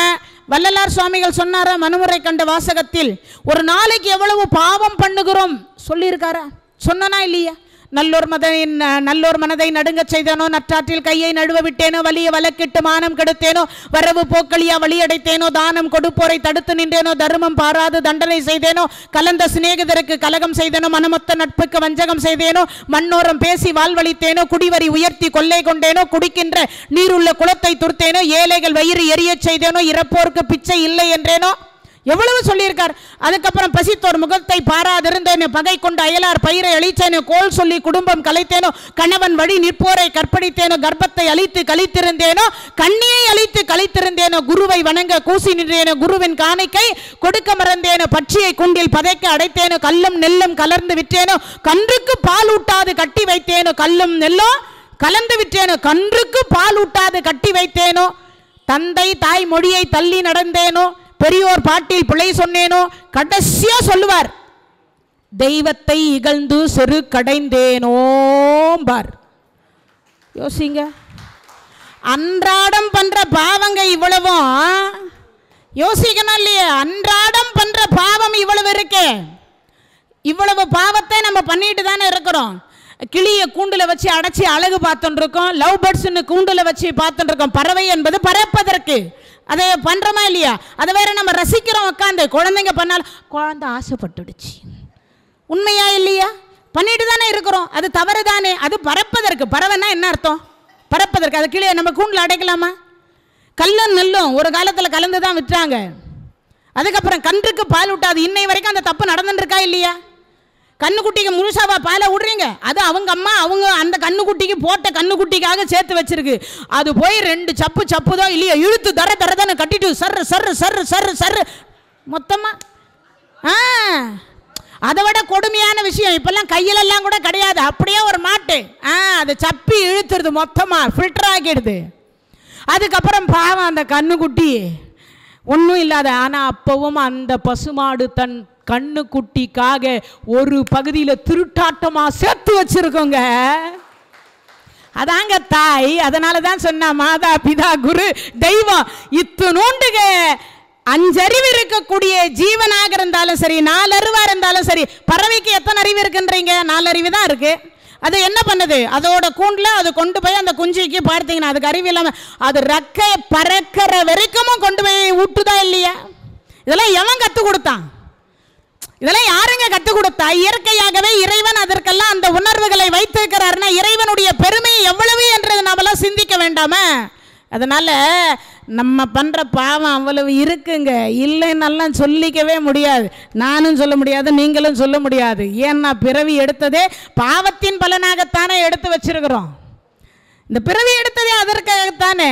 வள்ளலார் சுவாமிகள் சொன்னாரா மனுமுறை கண்ட வாசகத்தில், ஒரு நாளைக்கு எவ்வளவு பாவம் பண்ணுகிறோம் சொல்லியிருக்காரா? சொன்னா இல்லையா? நல்லோர் மனதை நடுங்க செய்தேனோ, நற்றாற்றில் கையை நழுவ விட்டேனோ, வலிய வழக்கிட்டு மானம் கெடுத்தேனோ, வரவு போக்களியா வழியடைத்தேனோ, தானம் கொடுப்போரை தடுத்து நின்றேனோ, தர்மம் பாராது தண்டனை செய்தேனோ, கலந்த சிநேகிதருக்கு கலகம் செய்தேனோ, மனமொத்த நட்புக்கு வஞ்சகம் செய்தேனோ, மண்ணோரம் பேசி வாழ்வழித்தேனோ, குடிவரி உயர்த்தி கொள்ளை கொண்டேனோ, குடிக்கின்ற நீருள்ள குளத்தை துர்த்தேனோ, ஏழைகள் வயிறு எரிய செய்தேனோ, இறப்போருக்கு பிச்சை இல்லை என்றேனோ, எவ்வளவு சொல்லியிருக்கார். அதுக்கப்புறம் பசித்தோர் முகத்தை பாராதிருந்தேனோ, பகை கொண்டு அயலார் பயிரை அழித்தேனோ, கோல் சொல்லி குடும்பம் கலைத்தேனோ, கணவன் வழி நிற்போரை கற்பழித்தேனோ, கர்ப்பத்தை அழித்து கழித்திருந்தேனோ, கண்ணியை அழித்து கழித்திருந்தேனோ, குருவை வணங்க கூசி நின்றேனோ, குருவின் காணிக்கை கொடுக்க மறந்தேனோ, பட்சியை குண்டில் பதைக்க அடைத்தேனோ, கல்லும் நெல்லும் கலர்ந்து விற்றேனோ, கன்றுக்கு பால் ஊட்டாது கட்டி வைத்தேனோ, கல்லும் நெல்லும் கலந்து விற்றேனோ, கன்றுக்கு பால் ஊட்டாது கட்டி வைத்தேனோ, தந்தை தாய் மொழியை தள்ளி நடந்தேனோ, பெரியோர் பாட்டில் பிழை சொன்னேனோ, கடைசியா சொல்லுவார், தெய்வத்தை இகழ்ந்து செரு கடைந்தேனோ பார். யோசிங்க. அன்றாடம் பண்ற பாவங்க இவ்வளவும் யோசிக்கணும் இல்லையே. அன்றாடம் பண்ற பாவம் இவ்வளவு இருக்கு. இவ்வளவு பாவத்தை நம்ம பண்ணிட்டு தானே இருக்கிறோம். கிளியை கூண்டுல வச்சு அடைச்சி அழகு பார்த்துட்டு இருக்கோம். லவ் பேர்ட்ஸ்ன்னு கூண்டுல வச்சு பார்த்துட்டு இருக்கோம். பறவை என்பது பறப்பதற்கு. அதை பண்றோமா இல்லையா? அதை வேற நம்ம ரசிக்கிறோம் உட்காந்து. குழந்தைங்க பண்ணாலும் குழந்தை ஆசைப்பட்டுடுச்சு. உண்மையா இல்லையா? பண்ணிட்டு தானே இருக்கிறோம். அது தவறு தானே. அது பறப்பதற்கு. பறவைன்னா என்ன அர்த்தம்? பறப்பதற்கு. அது கிளியை நம்ம கூண்டில் அடைக்கலாமா? கல்லும் நெல்லும் ஒரு காலத்தில் கலந்து தான் விட்டுறாங்க. அதுக்கப்புறம் கன்றுக்கு பால் விட்டாது. இன்னை வரைக்கும் அந்த தப்பு நடந்துருக்கா இல்லையா? கண்ணுக்குட்டிக்கு முழுசாவா பாலை விடுறீங்க? அது அவங்க அம்மா அவங்க அந்த கண்ணுக்குட்டிக்கு போட்ட கண்ணுக்குட்டிக்காக சேர்த்து வச்சிருக்கு. அது போய் 2 சப்பு சப்புதோ இல்லையா இழுத்து தர தரதானே கட்டிட்டு சர்ரு சர்ரு சர்ரு சர்ரு சர்ரு மொத்தமா. அதை விட கொடுமையான விஷயம் இப்பெல்லாம் கையிலெல்லாம் கூட கிடையாது. அப்படியே ஒரு மாட்டு அதை சப்பி இழுத்துருது, மொத்தமாக ஃபில்டர் ஆக்கிடுது. அதுக்கப்புறம் பாவம் அந்த கண்ணுக்குட்டி ஒன்றும் இல்லாத. ஆனால் அப்பவும் அந்த பசுமாடு தன் கண்ணுக்குட்டிக்காக ஒரு பகுதியில் திருட்டாட்டமாக சேர்த்து வச்சிருக்கோங்க. அதாங்க தாய். அதனால தான் சொன்னா மாதா பிதா குரு தெய்வம். இத்துணூண்டுக 5 அறிவு இருக்கக்கூடிய ஜீவனாக இருந்தாலும் சரி, 4 அறிவா இருந்தாலும் சரி. பறவைக்கு எத்தனை அறிவு இருக்குன்றீங்க? 4 அறிவு தான் இருக்கு. அது என்ன பண்ணுது? அதோட கூண்டில் அது கொண்டு போய் அந்த குஞ்சிக்கு பார்த்தீங்கன்னா அதுக்கு அறிவு இல்லாமல் அது ரெக்கை பறக்கிற வரைக்கும் கொண்டு போய் விட்டுதா இல்லையா? இதெல்லாம் எவன் கற்றுக் கொடுத்தான்? இதெல்லாம் யாருங்க கற்றுக் கொடுத்தா? இயற்கையாகவே இறைவன் அதற்கெல்லாம் அந்த உணர்வுகளை வைத்திருக்கிறாருன்னா இறைவனுடைய பெருமை எவ்வளவு என்றது நம்மளாம் சிந்திக்க வேண்டாமா? அதனால நம்ம பண்ணுற பாவம் அவ்வளவு இருக்குங்க. இல்லைன்னெல்லாம் சொல்லிக்கவே முடியாது. நானும் சொல்ல முடியாது, நீங்களும் சொல்ல முடியாது. ஏன்னா பிறவி எடுத்ததே பாவத்தின் பலனாகத்தானே எடுத்து வச்சிருக்கிறோம். இந்த பிறவி எடுத்ததே அதற்காகத்தானே.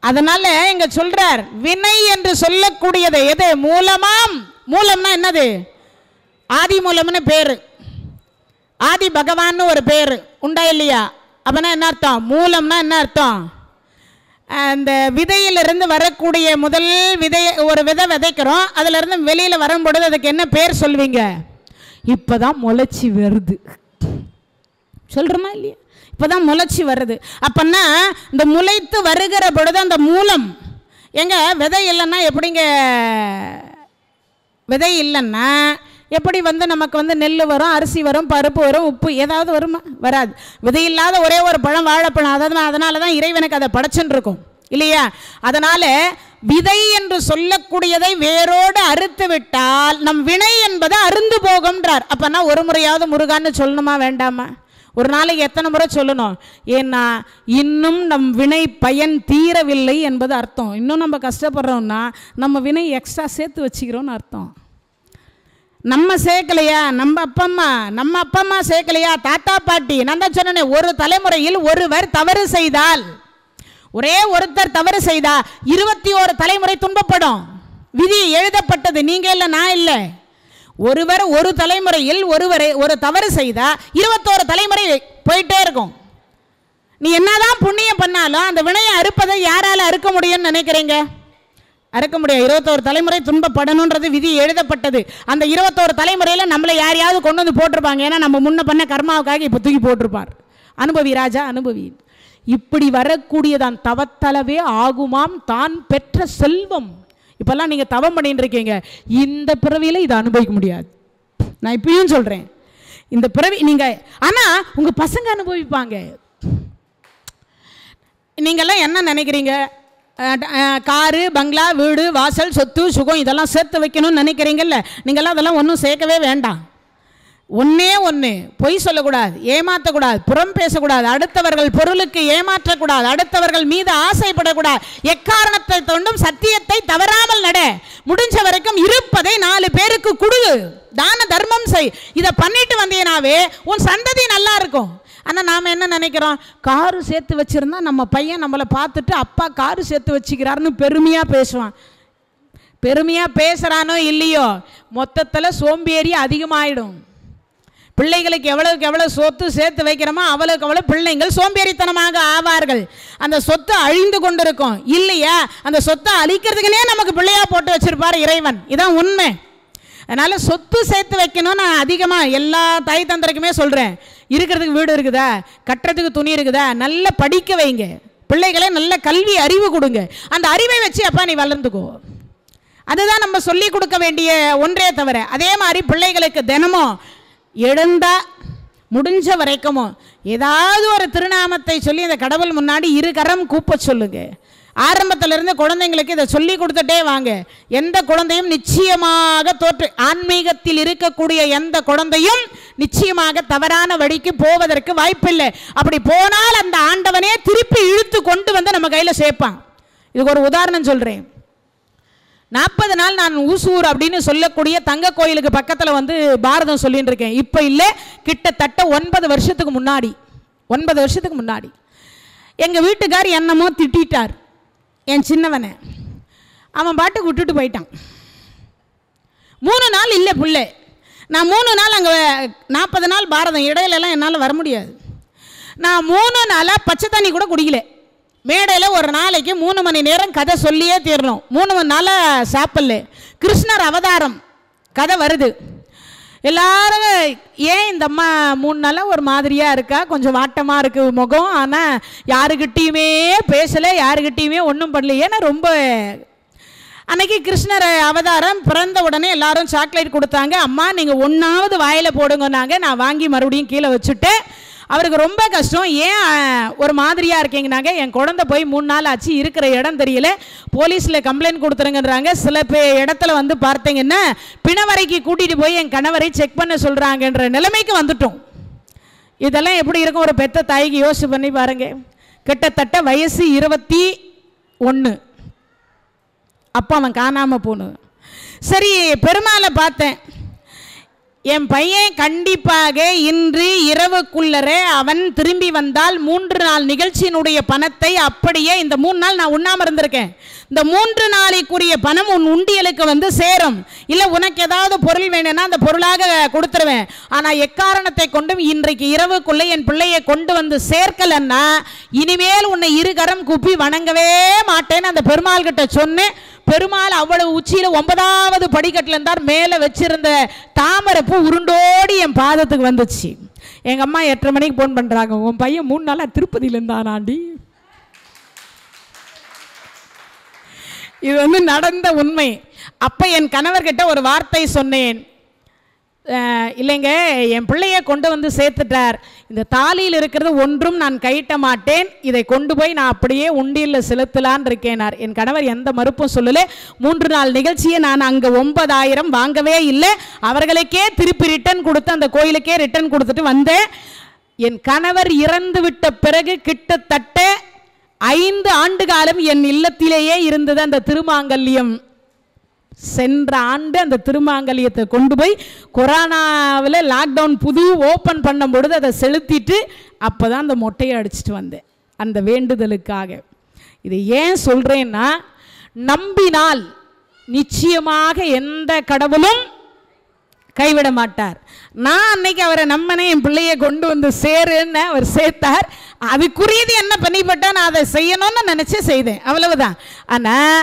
அதனால இங்க சொல்றார் வினை என்று சொல்லக்கூடியது எது? மூலமாம். மூலம்னா என்னது? ஆதி மூலம்னு பேரு. ஆதி பகவான் ஒரு பேரு உண்டா இல்லையா? அப்படின்னா என்ன அர்த்தம்? மூலம்னா என்ன அர்த்தம்? அந்த விதையிலிருந்து வரக்கூடிய முதல் விதை, ஒரு விதை விதைக்கிறோம், அதிலிருந்து வெளியில் வரும்பொழுது அதுக்கு என்ன பேர் சொல்வீங்க? இப்போதான் முளைச்சி வருது சொல்கிறோமா இல்லையா? இப்போதான் முளைச்சி வருது. அப்போன்னா இந்த முளைத்து வருகிற பொழுது அந்த மூலம் எங்க விதை இல்லைன்னா எப்படிங்க? விதை இல்லைன்னா எப்படி நமக்கு நெல் வரும், அரிசி வரும், பருப்பு வரும், உப்பு ஏதாவது வருமா? வராது. விதை இல்லாத ஒரே ஒரு பழம் வாழைப்பழம். அதனால தான் இறைவனுக்கு அதை படைச்சுன்னு இருக்கும் இல்லையா? அதனால விதை என்று சொல்லக்கூடியதை வேரோடு அறுத்து விட்டால் நம் வினை என்பது அருந்து போகும்ன்றார். அப்பனா ஒரு முறையாவது முருகான்னு சொல்லணுமா வேண்டாமா? ஒரு நாளைக்கு எத்தனை முறை சொல்லணும்? ஏன்னா இன்னும் நம் வினை பயன் தீரவில்லை என்பது அர்த்தம். இன்னும் நம்ம கஷ்டப்படுறோம்னா நம்ம வினை எக்ஸ்ட்ரா சேர்த்து வச்சுக்கிறோன்னு அர்த்தம். நம்ம சேர்க்கலையா? நம்ம அப்பா அம்மா சேர்க்கலையா? தாத்தா பாட்டி. நான் தான் சொன்னேன், ஒரு தலைமுறையில் ஒருவர் தவறு செய்தால், ஒரே ஒருத்தர் தவறு செய்தா 21 தலைமுறை துன்பப்படும். விதி எழுதப்பட்டது. நீங்க இல்லை, நான் இல்லை. ஒருவர் ஒரு தலைமுறையில் ஒரு தவறு செய்தா 21 தலைமுறை போயிட்டே இருக்கும். நீ என்னதான் புண்ணியம் பண்ணாலும் அந்த வினையை அறுப்பதை யாரால அறுக்க முடியும்னு நினைக்கிறீங்க? அறுக்க முடியாது. 21 தலைமுறை துன்பப்படணுன்றது விதி எழுதப்பட்டது. அந்த 21 தலைமுறையில் நம்மளை யாரையாவது கொண்டு வந்து போட்டிருப்பாங்க. ஏன்னா நம்ம முன்ன பண்ண கர்மாவுக்காக இப்போ தூக்கி போட்டிருப்பார். அனுபவி ராஜா அனுபவி. இப்படி வரக்கூடியதான் தவத்தளவே ஆகுமாம் தான் பெற்ற செல்வம். இப்பெல்லாம் நீங்கள் தவம் பண்ணிட்டு இருக்கீங்க, இந்த பிறவியில் இதை அனுபவிக்க முடியாது. நான் இப்பயும் சொல்கிறேன், இந்த பிறவி நீங்கள், ஆனால் உங்கள் பசங்க அனுபவிப்பாங்க. நீங்கள்லாம் என்ன நினைக்கிறீங்க? காரு, பங்களா, வீடு, வாசல், சொத்து, சுகம் இதெல்லாம் சேர்த்து வைக்கணும்னு நினைக்கிறீங்கல்ல? நீங்கள்லாம் அதெல்லாம் ஒன்றும் சேர்க்கவே வேண்டாம். ஒன்றே ஒன்று, பொய் சொல்லக்கூடாது, ஏமாற்றக்கூடாது, புறம் பேசக்கூடாது, அடுத்தவர்கள் பொருளுக்கு ஏமாற்றக்கூடாது, அடுத்தவர்கள் மீது ஆசைப்படக்கூடாது, எக்காரணத்தை கொண்டும் சத்தியத்தை தவறாமல் நட, முடிஞ்ச வரைக்கும் இருப்பதை 4 பேருக்கு கொடு, தான தர்மம் செய். இதை பண்ணிட்டு வந்தீங்கனாவே உன் சந்ததி நல்லா இருக்கும். ஆனால் நாம் என்ன நினைக்கிறோம்? காரு சேர்த்து வச்சுருந்தா நம்ம பையன் நம்மளை பார்த்துட்டு அப்பா காரு சேர்த்து வச்சுக்கிறாருன்னு பெருமையாக பேசுவான். பெருமையாக பேசுகிறானோ இல்லையோ, மொத்தத்தில் சோம்பேறி அதிகமாகிடும். பிள்ளைகளுக்கு எவ்வளவுக்கு எவ்வளோ சொத்து சேர்த்து வைக்கிறோமோ அவ்வளவுக்கு அவ்வளோ பிள்ளைங்கள் சோம்பேறித்தனமாக ஆவார்கள். அந்த சொத்து அழிந்து கொண்டிருக்கும் இல்லையா? அந்த சொத்தை அழிக்கிறதுக்குனே நமக்கு பிள்ளையா போட்டு வச்சிருப்பார் இறைவன். இதான் உண்மை. அதனால் சொத்து சேர்த்து வைக்கணும். நான் அதிகமாக எல்லா தாய் தந்தருக்குமே சொல்கிறேன், இருக்கிறதுக்கு வீடு இருக்குதா, கட்டுறதுக்கு துணி இருக்குதா, நல்லா படிக்க வைங்க, பிள்ளைகளை நல்ல கல்வி அறிவு கொடுங்க. அந்த அறிவை வச்சு அப்பா நீ வளர்ந்துக்கோ. அதுதான் நம்ம சொல்லி கொடுக்க வேண்டிய ஒன்றே தவிர, அதே மாதிரி பிள்ளைகளுக்கு தினமும் எழுந்தா முடிஞ்ச வரைக்கும் ஏதாவது ஒரு திருநாமத்தை சொல்லி இந்த கடவுள் முன்னாடி இரு கரம் கூப்ப சொல்லுங்க. ஆரம்பத்திலிருந்து குழந்தைங்களுக்கு இதை சொல்லி கொடுத்துட்டே வாங்க. எந்த குழந்தையும் நிச்சயமாக ஆன்மீகத்தில் இருக்கக்கூடிய எந்த குழந்தையும் நிச்சயமாக தவறான வழிக்கு போவதற்கு வாய்ப்பில்லை. அப்படி போனால் அந்த ஆண்டவனே திருப்பி இழுத்து கொண்டு வந்து நம்ம கையில் சேர்ப்பான். இதுக்கு ஒரு உதாரணம் சொல்கிறேன். 40 நாள் நான் ஊசூர் அப்படின்னு சொல்லக்கூடிய தங்க கோயிலுக்கு பக்கத்தில் வந்து பாரதம் சொல்லிட்டு இருக்கேன். இப்போ இல்லை, கிட்டத்தட்ட 9 வருஷத்துக்கு முன்னாடி 9 வருஷத்துக்கு முன்னாடி எங்கள் வீட்டுக்கார் என்னமோ திட்டார் என் சின்னவனை. அவன் பாட்டுக்கு விட்டுட்டு போயிட்டான். 3 நாள் இல்லை பிள்ளை. நான் 3 நாள் அங்கே 40 நாள் பாரதம் இடையிலலாம் என்னால் வர முடியாது. நான் 3 நாளாக பச்சை தண்ணி கூட குடிக்கல. மேடையில் ஒரு நாளைக்கு 3 மணி நேரம் கதை சொல்லியே தீரணும். 3 மணி நாளாக சாப்பிடல. கிருஷ்ணர் அவதாரம் கதை வருது. எல்லாரும் ஏன் இந்த அம்மா 3 நாளாக ஒரு மாதிரியாக இருக்கா, கொஞ்சம் வாட்டமாக இருக்குது முகம், ஆனால் யாருக்கிட்டேயுமே பேசலை, யாருக்கிட்டேயுமே ஒன்றும் பண்ணல. ஏன்னா ரொம்ப அன்னைக்கு கிருஷ்ணர் அவதாரம் பிறந்த உடனே எல்லாரும் சாக்லேட் கொடுத்தாங்க. அம்மா நீங்கள் 1ஆவது வாயில் போடுங்கன்னாங்க. நான் வாங்கி மறுபடியும் கீழே வச்சுட்டேன். அவருக்கு ரொம்ப கஷ்டம். ஏன் ஒரு மாதிரியாக இருக்கீங்கன்னாங்க. என் குழந்தை போய் 3 நாள் ஆச்சு, இருக்கிற இடம் தெரியல, போலீஸில் கம்ப்ளைண்ட் கொடுத்துருங்கன்றாங்க. சில இடத்துல வந்து பார்த்தீங்கன்னா பிணவரைக்கு கூட்டிகிட்டு போய் என் கணவரை செக் பண்ண சொல்கிறாங்கன்ற நிலைமைக்கு வந்துட்டோம். இதெல்லாம் எப்படி இருக்கும் ஒரு பெத்த தாய்க்கு யோசிச்சு பண்ணி பாருங்க. கிட்டத்தட்ட வயசு 21. அப்போ அவன் காணாமல் போனது. சரி, பெருமாளை பார்த்தேன். என் பையன் கண்டிப்பாக இன்று இரவுக்குள்ளரே அவன் திரும்பி வந்தால் 3 நாள் நிகழ்ச்சியினுடைய பணத்தை அப்படியே, இந்த 3 நாள் நான் உண்ணாமல் இருந்திருக்கேன், இந்த 3 நாளைக்குரிய பணம் உன் உண்டியலுக்கு வந்து சேரும். இல்லை உனக்கு ஏதாவது பொருள் வேணும்னா அந்த பொருளாக கொடுத்துருவேன். ஆனால் எக்காரணத்தை கொண்டும் இன்றைக்கு இரவுக்குள்ளே என் பிள்ளையை கொண்டு வந்து சேர்க்கலன்னா இனிமேல் உன்னை இரு கரம் கூப்பி வணங்கவே மாட்டேன்னு அந்த பெருமாள் கிட்ட சொன்னேன். பெருமாள் அவ்வளவு உச்சியில் 9வது படிக்கட்டில் இருந்தார். மேலே வச்சிருந்த தாமரைப்பூ உருண்டோடி என் பாதத்துக்கு வந்துச்சு. எங்கள் அம்மா 8:30 மணிக்கு ஃபோன் பண்ணுறாங்க, உன் பையன் 3 நாளாக திருப்பதியில் இருந்தானாண்டி. இது வந்து நடந்த உண்மை. அப்போ என் கணவர்கிட்ட ஒரு வார்த்தை சொன்னேன், இல்லைங்க என் பிள்ளையை கொண்டு வந்து சேர்த்துட்டார், இந்த தாலியில் இருக்கிறது ஒன்றும் நான் கைட்ட மாட்டேன், இதை கொண்டு போய் நான் அப்படியே உண்டியில் செலுத்தலான் இருக்கேனார். என் கணவர் எந்த மறுப்பும் சொல்லலை. 3 நாள் நிகழ்ச்சியை நான் அங்கே 9,000 வாங்கவே இல்லை, அவர்களுக்கே திருப்பி ரிட்டன் கொடுத்து அந்த கோயிலுக்கே ரிட்டன் கொடுத்துட்டு வந்தேன். என் கணவர் இறந்து விட்ட பிறகு கிட்டத்தட்ட 5 ஆண்டு காலம் என் இல்லத்திலேயே இருந்தது அந்த திருமாங்கல்யம். சென்ற ஆண்டு அந்த திருமாங்கல்யத்தை கொண்டு போய் கொரோனாவில் லாக்டவுன் புது ஓப்பன் பண்ணும் பொழுது அதை செலுத்திட்டு அப்போ தான் அந்த மொட்டையை அடிச்சுட்டு வந்தேன் அந்த வேண்டுதலுக்காக. இது ஏன் சொல்கிறேன்னா, நம்பினால் நிச்சயமாக எந்த கடவுளும் கைவிட மாட்டார். நான் அன்னைக்கு அவரை நம்பினே, என் பிள்ளையை கொண்டு வந்து சேருன்னு அவர் சேர்த்தார். அதுக்குரியது என்ன பண்ணிப்பட்டா நான் அதை செய்யணும்னு நினச்சி செய்தேன், அவ்வளவுதான். ஆனால்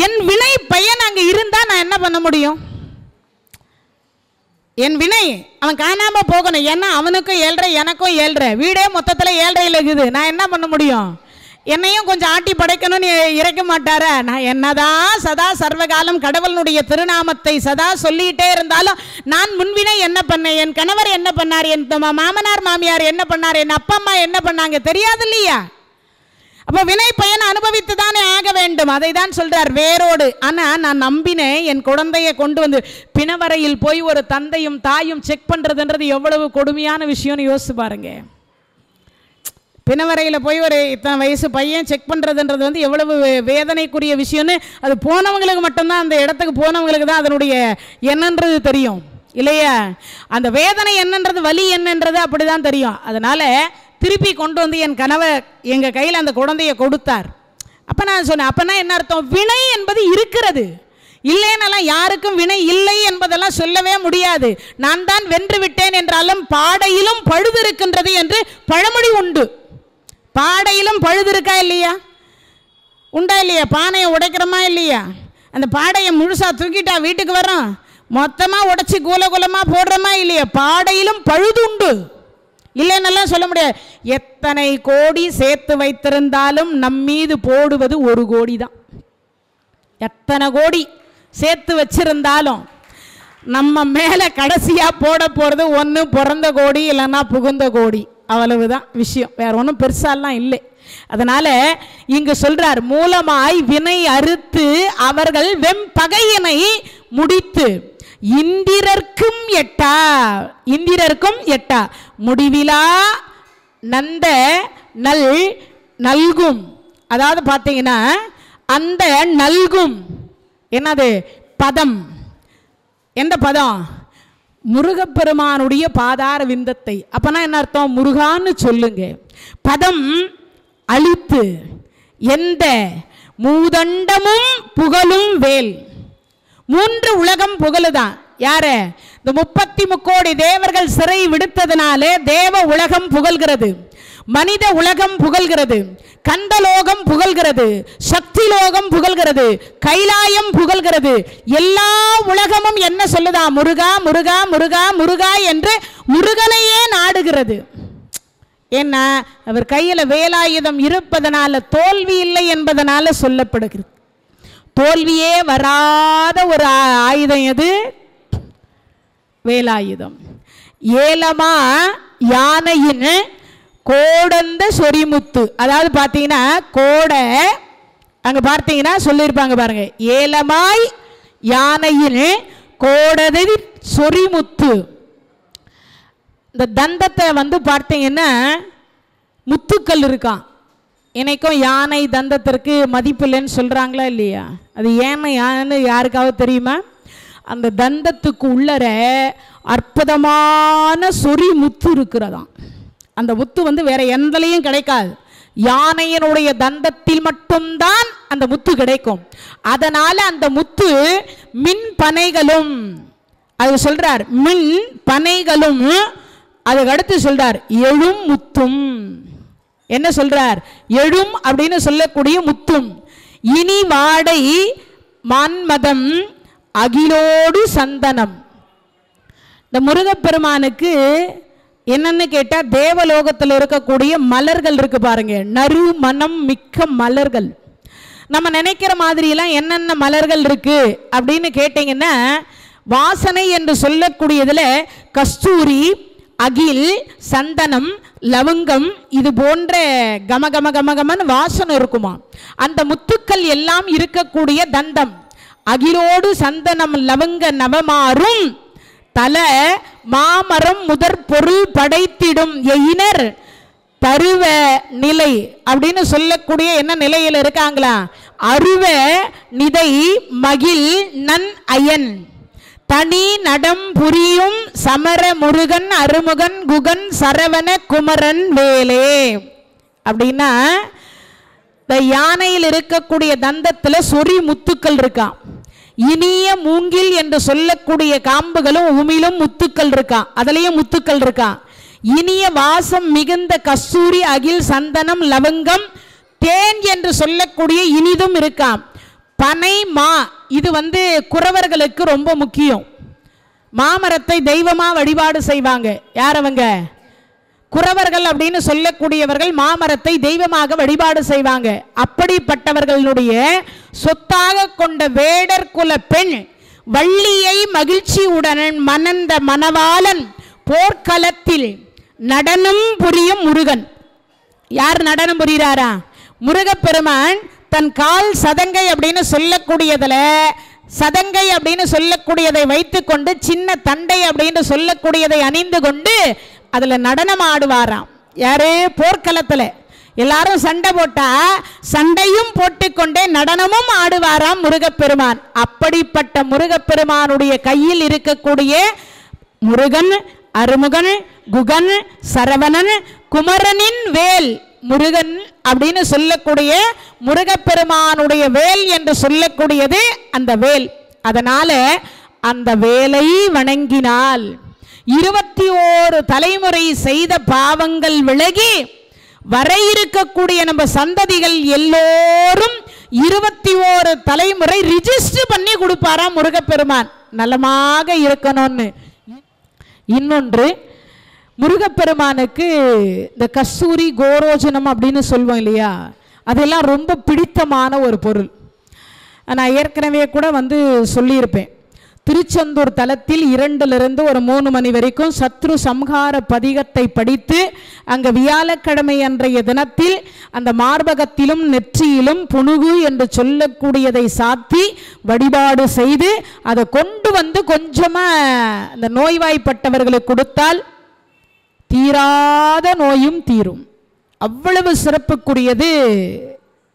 என் வினை பையன் அங்கே இருந்தால் நான் என்ன பண்ண முடியும்? என் வினை அவன் காணாமல் போகணும். ஏன்னா அவனுக்கும் 7.5 எனக்கும் 7.5, வீடே மொத்தத்தில் 7.5 இருக்குது. நான் என்ன பண்ண முடியும்? என்னையும் கொஞ்சம் ஆட்டி படைக்கணும்னு இறைக்க மாட்டாரா? நான் என்னதான் சதா சர்வகாலம் கடவுளுடைய திருநாமத்தை சதா சொல்லிகிட்டே இருந்தாலும் நான் முன்வினை என்ன பண்ணேன், என் கணவர் என்ன பண்ணார், என் மாமனார் மாமியார் என்ன பண்ணார், என் அப்பா அம்மா என்ன பண்ணாங்க தெரியாது இல்லையா? அப்போ வினை பயன் அனுபவித்து தானே ஆக வேண்டும். அதை தான் சொல்றார் வேரோடு. ஆனால் நான் நம்பினேன், என் குழந்தையை கொண்டு வந்து பிணவரையில் போய் ஒரு தந்தையும் தாயும் செக் பண்ணுறதுன்றது எவ்வளவு கொடுமையான விஷயம்னு யோசிச்சு பாருங்க. பிணவரையில் போய் ஒரு இத்தனை வயசு பையன் செக் பண்ணுறதுன்றது வந்து எவ்வளவு வேதனைக்குரிய விஷயம்னு அது போனவங்களுக்கு மட்டும்தான், அந்த இடத்துக்கு போனவங்களுக்கு தான் அதனுடைய என்னன்றது தெரியும் இல்லையா? அந்த வேதனை என்னன்றது, வலி என்னன்றது அப்படி தான் தெரியும். அதனால் திருப்பி கொண்டு வந்து என் கணவர் எங்கள் கையில் அந்த குழந்தையை கொடுத்தார். அப்போ நான் சொன்னேன், அப்போனா என்ன அர்த்தம்? வினை என்பது இருக்கிறது, இல்லைன்னெல்லாம் யாருக்கும் வினை இல்லை என்பதெல்லாம் சொல்லவே முடியாது. நான் தான் வென்று விட்டேன் என்றாலும் பாடையிலும் பழுது இருக்கின்றது என்று பழமொழி உண்டு. பாடையிலும் பழுது இருக்கா இல்லையா? உண்டா இல்லையா? பானையை உடைக்கிறோமா இல்லையா? அந்த பாடையை முழுசாக தூக்கிட்டா வீட்டுக்கு வரோம், மொத்தமாக உடைச்சி கூலகுலமாக போடுறோமா இல்லையா? பாடையிலும் பழுதுண்டு இல்லைன்னெல்லாம் சொல்ல முடியாது. எத்தனை கோடி சேர்த்து வைத்திருந்தாலும் நம் மீது போடுவது 1 கோடி தான். எத்தனை கோடி சேர்த்து வச்சிருந்தாலும் நம்ம மேலே கடைசியாக போட போகிறது ஒன்று பிறந்த கோடி இல்லைன்னா புகுந்த கோடி. அவ்வளவுதான் விஷயம், வேற ஒன்றும் பெருசாலாம் இல்லை. அதனால் இங்கு சொல்றார், மூலமாய் வினை அறுத்து அவர்கள் வெம்பகையினை முடித்து இந்திரர்க்கும் எட்டா முடிவிலா நந்த நல்கும். அதாவது பார்த்தீங்கன்னா அந்த நல்கும் என்னது பதம், எந்த பதம்? முருகப்பெருமானுடைய பாதார விந்தத்தை. அப்பனா என்ன அர்த்தம்? முருகான்னு சொல்லுங்க. பதம் அழித்து எந்த மூதண்டமும் புகழும் வேல். 3 உலகம் புகழுதான். யாரு? இந்த 33 தேவர்கள் சிறை விடுத்ததுனாலே தேவ உலகம் புகழ்கிறது, மனித உலகம் புகழ்கிறது, கந்தலோகம் புகழ்கிறது, சக்தி லோகம் புகழ்கிறது, கைலாயம் புகழ்கிறது. எல்லா உலகமும் என்ன சொல்லுதா? முருகா முருகா முருகா முருகா என்று முருகனையே நாடுகிறது. ஏன்னா அவர் கையில் வேலாயுதம் இருப்பதனால, தோல்வி இல்லை என்பதனால சொல்லப்படுகிறது. தோல்வியே வராத ஒரு ஆயுதம் எது? வேலாயுதம். ஏலமா யானையின் கோடந்த சொரிமுத்து. அதாவது பார்த்தீங்கன்னா கோடை அங்கே பார்த்தீங்கன்னா சொல்லியிருப்பாங்க பாருங்க, ஏலமாய் யானையின் கோடதை சொரிமுத்து. இந்த தந்தத்தை வந்து பார்த்தீங்கன்னா முத்துக்கள் இருக்கான். என்னைக்கும் யானை தந்தத்திற்கு மதிப்பு இல்லைன்னு சொல்கிறாங்களா இல்லையா? அது யானை யாருக்காவது தெரியுமா? அந்த தந்தத்துக்கு உள்ளர அற்புதமான சொறி முத்து இருக்கிறதாம். அந்த முத்து வந்து வேற எந்தலையும் கிடைக்காது, யானையினுடைய தந்தத்தில் மட்டும்தான் அந்த முத்து கிடைக்கும். அதனால அந்த முத்து மின் பனைகளும், அது சொல்றார் மின் பனைகளும், அதுக்கு அடுத்து சொல்றார் எழும் முத்தும். என்ன சொல்றார்? எழும் அப்படின்னு சொல்லக்கூடிய முத்தும். இனி வாடை மான்மதம் அகிலோடு சந்தனம். இந்த முருகப்பெருமானுக்கு என்னன்னு கேட்டால் தேவலோகத்தில் இருக்கக்கூடிய மலர்கள் இருக்கு பாருங்க, நறு மனம் மிக்க மலர்கள். நம்ம நினைக்கிற மாதிரிலாம் என்னென்ன மலர்கள் இருக்கு அப்படின்னு கேட்டிங்கன்னா, வாசனை என்று சொல்லக்கூடியதில் கஸ்தூரி, அகில், சந்தனம், லவங்கம் இது போன்ற கமகமன்னு வாசனை இருக்குமா. அந்த முத்துக்கள் எல்லாம் இருக்கக்கூடிய தந்தம். அகிலோடு சந்தனம் லவங்க நவமாறும் தல மாமரம் முதற் பொருள் படைத்திடும் எயினர் தருவ நிலை அப்படின்னு சொல்லக்கூடிய என்ன நிலையில் இருக்காங்களா? அருவ நிதை மகிழ் நன் அயன் தனி நடம் புரியும் சமர முருகன் அருமுகன் குகன் சரவண குமரன் வேலே. அப்படின்னா இந்த யானையில் இருக்கக்கூடிய தந்தத்தில் சொறி முத்துக்கள் இருக்கான். இனிய மூங்கில் என்று சொல்லக்கூடிய காம்புகளும் உமிழும் முத்துக்கள் இருக்கான், அதுலேயும் முத்துக்கள் இருக்கான். இனிய வாசம் மிகுந்த கஸ்தூரி, அகில், சந்தனம், லவங்கம், தேன் என்று சொல்லக்கூடிய இனிதும் இருக்கான். பனை மா இது வந்து குறவர்களுக்கு ரொம்ப முக்கியம். மாமரத்தை தெய்வமாக வழிபாடு செய்வாங்க. யார் அவங்க? குறவர்கள் அப்படின்னு சொல்லக்கூடியவர்கள் மாமரத்தை தெய்வமாக வழிபாடு செய்வாங்க. அப்படிப்பட்டவர்களுடைய சொத்தாக கொண்ட வேடர் குல பெண் வள்ளியை மகிழ்ச்சியுடன் மணந்த மணவாளன் போர்க்களத்தில் நடனம் புரியும் முருகன். யார் நடனம் புரிகிறாரா? முருகப்பெருமான் தன் கால் சதங்கை அப்படின்னு சொல்லக்கூடியதில், சதங்கை அப்படின்னு சொல்லக்கூடியதை வைத்து கொண்டு சின்ன தண்டை அப்படின்னு சொல்லக்கூடியதை அணிந்து கொண்டு அதில் நடனம் ஆடுவாராம். யாரு? போர்க்களத்தில் எல்லாரும் சண்டை போட்டா சண்டையும் போட்டுக்கொண்டே நடனமும் ஆடுவாராம் முருகப்பெருமான். அப்படிப்பட்ட முருகப்பெருமானுடைய கையில் இருக்கக்கூடிய முருகன், அருமுகன், குகன், சரவணன், குமரனின் வேல். முருகன் அப்படின்னு சொல்லக்கூடிய முருகப்பெருமானுடைய வேல் என்று சொல்லக்கூடியது அந்த வேல். அதனால அந்த வேலை வணங்கினால் 21 தலைமுறை செய்த பாவங்கள் விலகி வர இருக்கக்கூடிய நம்ம சந்ததிகள் எல்லோரும் 21 தலைமுறை ரிஜிஸ்டர் பண்ணி கொடுப்பாராம் முருகப்பெருமான். நலமாக இருக்கணும்னு. இன்னொன்று, முருகப்பெருமானுக்கு இந்த கஸ்தூரி கோரோஜனம் அப்படின்னு சொல்லுவோம் இல்லையா, அதெல்லாம் ரொம்ப பிடித்தமான ஒரு பொருள். நான் ஏற்கனவே கூட சொல்லியிருப்பேன். திருச்செந்தூர் தலத்தில் 2லிருந்து ஒரு 3 மணி வரைக்கும் சத்ரு சம்ஹார பதிகத்தை படித்து அங்கே வியாழக்கிழமை அன்றைய தினத்தில் அந்த மார்பகத்திலும் நெற்றியிலும் புணுகு என்று சொல்லக்கூடியதை சாத்தி வழிபாடு செய்து அதை கொண்டு கொஞ்சமாக அந்த நோய்வாய்ப்பட்டவர்களுக்கு கொடுத்தால் தீராத நோயும் தீரும். அவ்வளவு சிறப்புக்குரியது.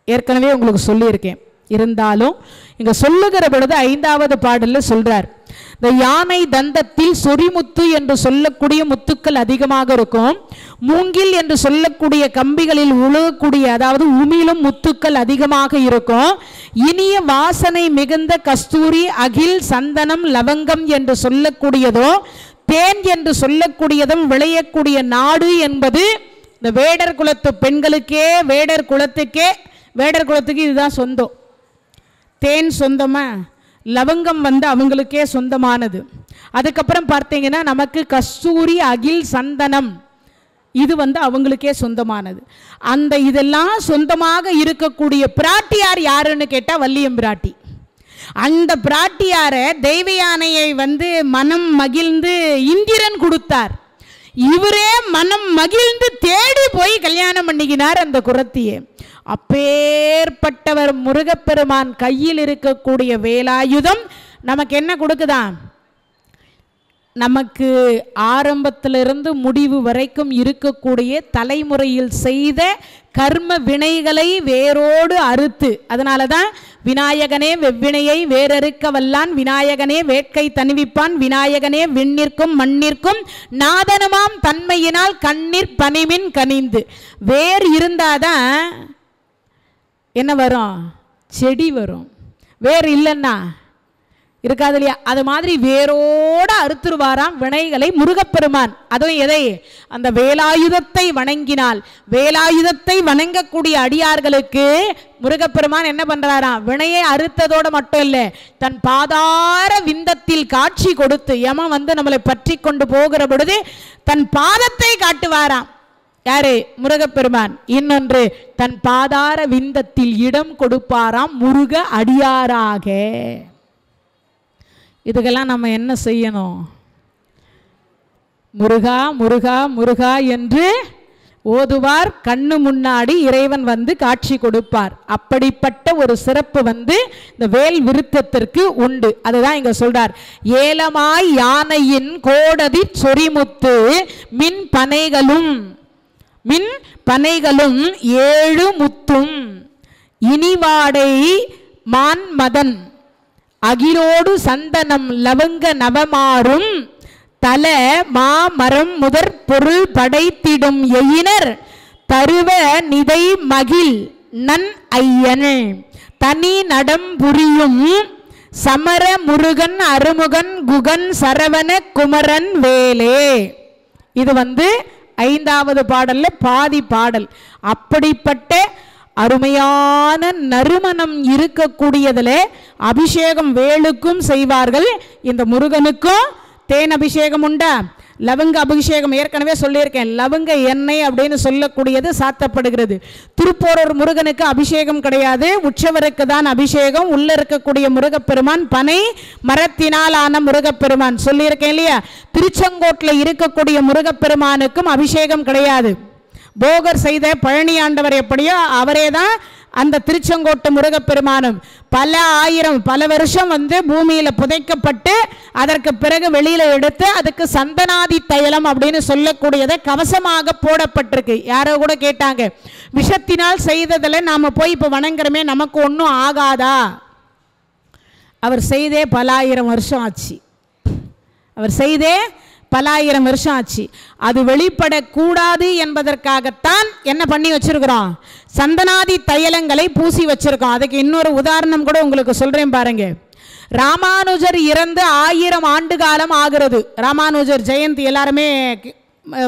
ஏற்கனவே உங்களுக்கு சொல்லியிருக்கேன். இருந்தாலும் இங்க சொல்லுகிற பொழுது 5வது பாடலில் சொல்றார், இந்த யானை தந்தத்தில் சொரிமுத்து என்று சொல்லக்கூடிய முத்துக்கள் அதிகமாக இருக்கும். மூங்கில் என்று சொல்லக்கூடிய கம்பிகளில் உழுகக்கூடிய, அதாவது உமிழும் முத்துக்கள் அதிகமாக இருக்கும். இனிய வாசனை மிகுந்த கஸ்தூரி, அகில், சந்தனம், லவங்கம் என்று சொல்லக்கூடியதோ தேன் என்று சொல்லக்கூடியதும் விளையக்கூடிய நாடு என்பது இந்த வேடர் குலத்து பெண்களுக்கே, வேடர் குலத்துக்கு இதுதான் சொந்தம். தேன் சொந்தமா, லவங்கம் அவங்களுக்கே சொந்தமானது. அதுக்கப்புறம் பார்த்தீங்கன்னா நமக்கு கஸ்தூரி, அகில், சந்தனம் இது அவங்களுக்கே சொந்தமானது. அந்த இதெல்லாம் சொந்தமாக இருக்கக்கூடிய பிராட்டியார் யாருன்னு கேட்டால் வள்ளியம் பிராட்டி. அந்த பிராட்டியார தெய்வ யானையை மனம் மகிழ்ந்து இந்திரன் கொடுத்தார். இவரே மனம் மகிழ்ந்து தேடி போய் கல்யாணம் பண்ணிக்கினார் அந்த குறத்தியை. அப்பேற்பட்டவர் முருகப்பெருமான் கையில் இருக்கக்கூடிய வேலாயுதம் நமக்கு என்ன கொடுக்குதான்? நமக்கு ஆரம்பத்திலிருந்து முடிவு வரைக்கும் இருக்கக்கூடிய தலைமுறையில் செய்த கர்ம வினைகளை வேரோடு அறுத்து, அதனால தான் விநாயகனே வெவ்வினையை வேறறுக்க வல்லான், விநாயகனே வேட்கை தணிவிப்பான், விநாயகனே விண்ணிற்கும் மண்ணிற்கும் நாதனமாம் தன்மையினால் கண்ணீர் பனிமின் கனிந்து. வேர் இருந்தாதான் என்ன வரும்? செடி வரும். வேர் இல்லைன்னா இருக்காது இல்லையா? அது மாதிரி வேரோட அறுத்துருவாராம் வினைகளை முருகப்பெருமான். அதுவும் எதை? அந்த வேலாயுதத்தை வணங்கினால், வேலாயுதத்தை வணங்கக்கூடிய அடியார்களுக்கு முருகப்பெருமான் என்ன பண்றாராம்? வினையை அறுத்ததோடு மட்டும் இல்லை, தன் பாதார விந்தத்தில் காட்சி கொடுத்து யமன் நம்மளை பற்றி கொண்டு போகிற பொழுது தன் பாதத்தை காட்டுவாராம். யாரு? முருகப்பெருமான். இன்னொன்று, தன் பாதார விந்தத்தில் இடம் கொடுப்பாராம் முருக அடியாராக. இதுக்கெல்லாம் நம்ம என்ன செய்யணும்? முருகா முருகா முருகா என்று ஓதுவார். கண்ணு முன்னாடி இறைவன் காட்சி கொடுப்பார். அப்படிப்பட்ட ஒரு சிறப்பு இந்த வேல் விருத்தத்திற்கு உண்டு. அதுதான் இங்க சொல்றார். ஏலமாய் யானையின் கோடதி சொரிமுத்து மின் பனைகளும் 7 முத்தும் இனிவாடை மான் மதன் அகிலோடு சந்தனம் லவங்க நவமாறும் தல மாமரம் முதற் பொருள் படைத்திடும் எயினர் தருவ நிதை மகிழ் நன் ஐயன் தனி நடம் புரியும் சமர முருகன் அருமுகன் குகன் சரவண குமரன் வேலே. இது 5வது பாடல்ல பாதி பாடல். அப்படிப்பட்ட அருமையான நறுமணம் இருக்கக்கூடியதுல அபிஷேகம் வேலுக்கும் செய்வார்கள். இந்த முருகனுக்கும் தேன் அபிஷேகம் உண்டா? லவங்க அபிஷேகம் ஏற்கனவே சொல்லியிருக்கேன். லவங்க எண்ணெய் அப்படின்னு சொல்லக்கூடியது சாத்தப்படுகிறது. திருப்போரூர் முருகனுக்கு அபிஷேகம் கிடையாது, உற்சவருக்கு தான் அபிஷேகம். உள்ள இருக்கக்கூடிய முருகப்பெருமான் பனை மரத்தினால் ஆன முருகப்பெருமான் சொல்லியிருக்கேன் இல்லையா? திருச்செங்கோட்டில் இருக்கக்கூடிய முருகப்பெருமானுக்கும் அபிஷேகம் கிடையாது. போகர் செய்த பழனி ஆண்டவர் எப்படியோ அவரே தான் அந்த திருச்செங்கோட்டு முருகப்பெருமானும். பல வருஷம் பூமியில் புதைக்கப்பட்டு அதற்கு பிறகு வெளியில எடுத்து அதுக்கு சந்தனாதி தைலம் அப்படின்னு சொல்லக்கூடியதை கவசமாக போடப்பட்டிருக்கு. யாரோ கூட கேட்டாங்க, விஷத்தினால் செய்ததில் நாம போய் இப்போ வணங்குறமே, நமக்கு ஒன்றும் ஆகாதா? அவர் செய்தே பல ஆயிரம் வருஷம் ஆச்சு. பல ஆயிரம் வருஷம் ஆச்சு. அது வெளிப்படக்கூடாது என்பதற்காகத்தான் என்ன பண்ணி வச்சிருக்கிறோம்? சந்தனாதி தைலங்களை பூசி வச்சிருக்கோம். அதுக்கு இன்னொரு உதாரணம் கூட உங்களுக்கு சொல்றேன் பாருங்க. ராமானுஜர் இறந்து 1000 ஆண்டு காலம் ஆகிறது. ராமானுஜர் ஜெயந்தி எல்லாருமே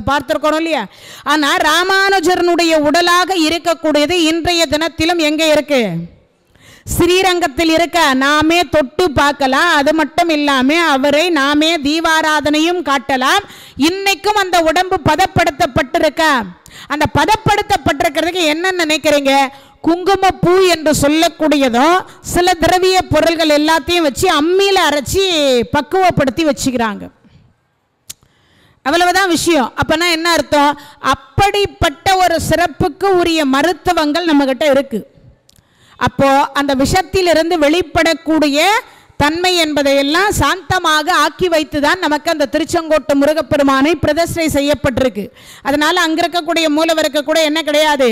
பார்த்திருக்கணும் இல்லையா? ஆனா ராமானுஜரனுடைய உடலாக இருக்கக்கூடியது இன்றைய தினத்திலும் எங்க இருக்கு? ஸ்ரீரங்கத்தில் இருக்க நாமே தொட்டு பார்க்கலாம். அது மட்டும் இல்லாமல் அவரை நாமே தீபாராதனையும் காட்டலாம். இன்னைக்கும் அந்த உடம்பு பதப்படுத்தப்பட்டிருக்க. அந்த பதப்படுத்தப்பட்டிருக்கிறதுக்கு என்ன நினைக்கிறீங்க? குங்குமப்பூ என்று சொல்லக்கூடியதும் சில திரவிய பொருள்கள் எல்லாத்தையும் வச்சு அம்மியில் அரைச்சி பக்குவப்படுத்தி வச்சுக்கிறாங்க. அவ்வளவுதான் விஷயம். அப்பனா என்ன அர்த்தம்? அப்படிப்பட்ட ஒரு சிறப்புக்கு உரிய மருத்துவங்கள் நம்மகிட்ட இருக்கு. அப்போ அந்த விஷத்திலிருந்து வெளிப்படக்கூடிய தன்மை என்பதையெல்லாம் சாந்தமாக ஆக்கி வைத்து தான் நமக்கு அந்த திருச்செங்கோட்டு முருகப்பெருமானை பிரதிஷ்டை செய்யப்பட்டிருக்கு. அதனால அங்க இருக்கக்கூடிய மூலவருக்கு கூட என்ன கிடையாது?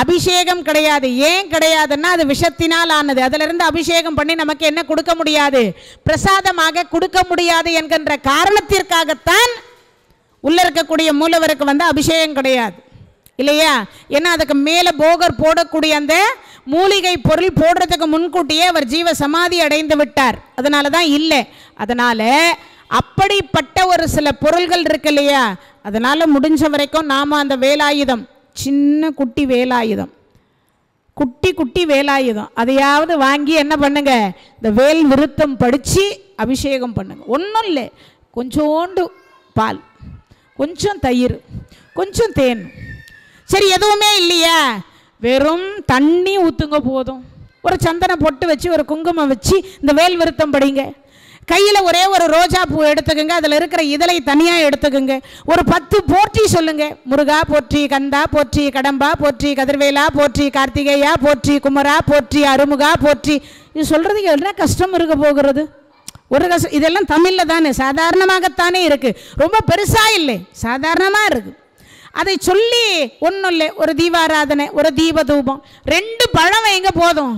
அபிஷேகம் கிடையாது. ஏன் கிடையாதுன்னா அது விஷத்தினால் ஆனது. அதிலிருந்து அபிஷேகம் பண்ணி நமக்கு என்ன கொடுக்க முடியாது? பிரசாதமாக கொடுக்க முடியாது என்கின்ற காரணத்திற்காகத்தான் உள்ள இருக்கக்கூடிய மூலவருக்கு வந்து அபிஷேகம் கிடையாது இல்லையா? ஏன்னா அதுக்கு மேலே போகர் போடக்கூடிய அந்த மூலிகை பொருள் போடுறதுக்கு முன்கூட்டியே அவர் ஜீவ சமாதி அடைந்து விட்டார். அதனால தான் இல்லை. அதனால அப்படிப்பட்ட ஒரு சில பொருள்கள் இருக்கு இல்லையா? அதனால முடிஞ்ச வரைக்கும் நாம் அந்த வேலாயுதம், சின்ன குட்டி வேலாயுதம், குட்டி குட்டி வேலாயுதம் அதையாவது வாங்கி என்ன பண்ணுங்க? இந்த வேல் விருத்தம் படித்து அபிஷேகம் பண்ணுங்க. ஒன்றும் இல்லை, கொஞ்சோண்டு பால், கொஞ்சம் தயிர், கொஞ்சம் தேன். சரி, எதுவுமே இல்லையா? வெறும் தண்ணி ஊற்றுங்க போதும். ஒரு சந்தன பொட்டு வச்சு ஒரு குங்குமம் வச்சு இந்த வேல் விருத்தம் படிங்க. கையில் ஒரே ஒரு ரோஜா பூ எடுத்துக்கோங்க. அதில் இருக்கிற இதழை தனியாக எடுத்துக்கோங்க. ஒரு 10 போற்றி சொல்லுங்க. முருகா போற்றி, கந்தா போற்றி, கடம்பா போற்றி, கதிர்வேலா போற்றி, கார்த்திகேயா போற்றி, குமரா போற்றி, அருமுகா போற்றி. இது சொல்கிறதுக்கு என்ன கஷ்டம் இருக்க போகிறது? ஒரு கஷ்டம். இதெல்லாம் தமிழில் தானே, சாதாரணமாகத்தானே இருக்குது. ரொம்ப பெருசாக இல்லை, சாதாரணமாக இருக்குது. அதை சொல்லி ஒன்றும் இல்லை. ஒரு தீபாராதனை, ஒரு தீப தூபம், 2 பழம் வைங்க போதும்.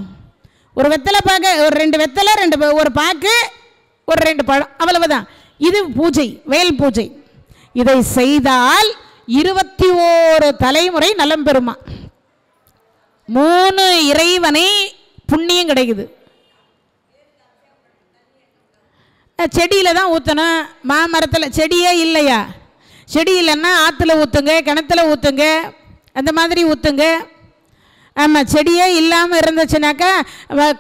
ஒரு வெத்தலை பாக்கு, ஒரு 2 வெத்தலை, ஒரு பாக்கு, ஒரு 2 பழம், அவ்வளவுதான். இது பூஜை, வேல் பூஜை. இதை செய்தால் 21 தலைமுறை நலம் பெறுமா. 3 இறைவனை புண்ணியம் கிடைக்குது. செடியில் தான் ஊற்றணும். மாமரத்தில் செடியே இல்லையா? செடி இல்லைன்னா ஆற்றுல ஊற்றுங்க, கிணத்துல ஊற்றுங்க, அந்த மாதிரி ஊற்றுங்க. ஆமாம், செடியே இல்லாமல் இருந்துச்சுனாக்கா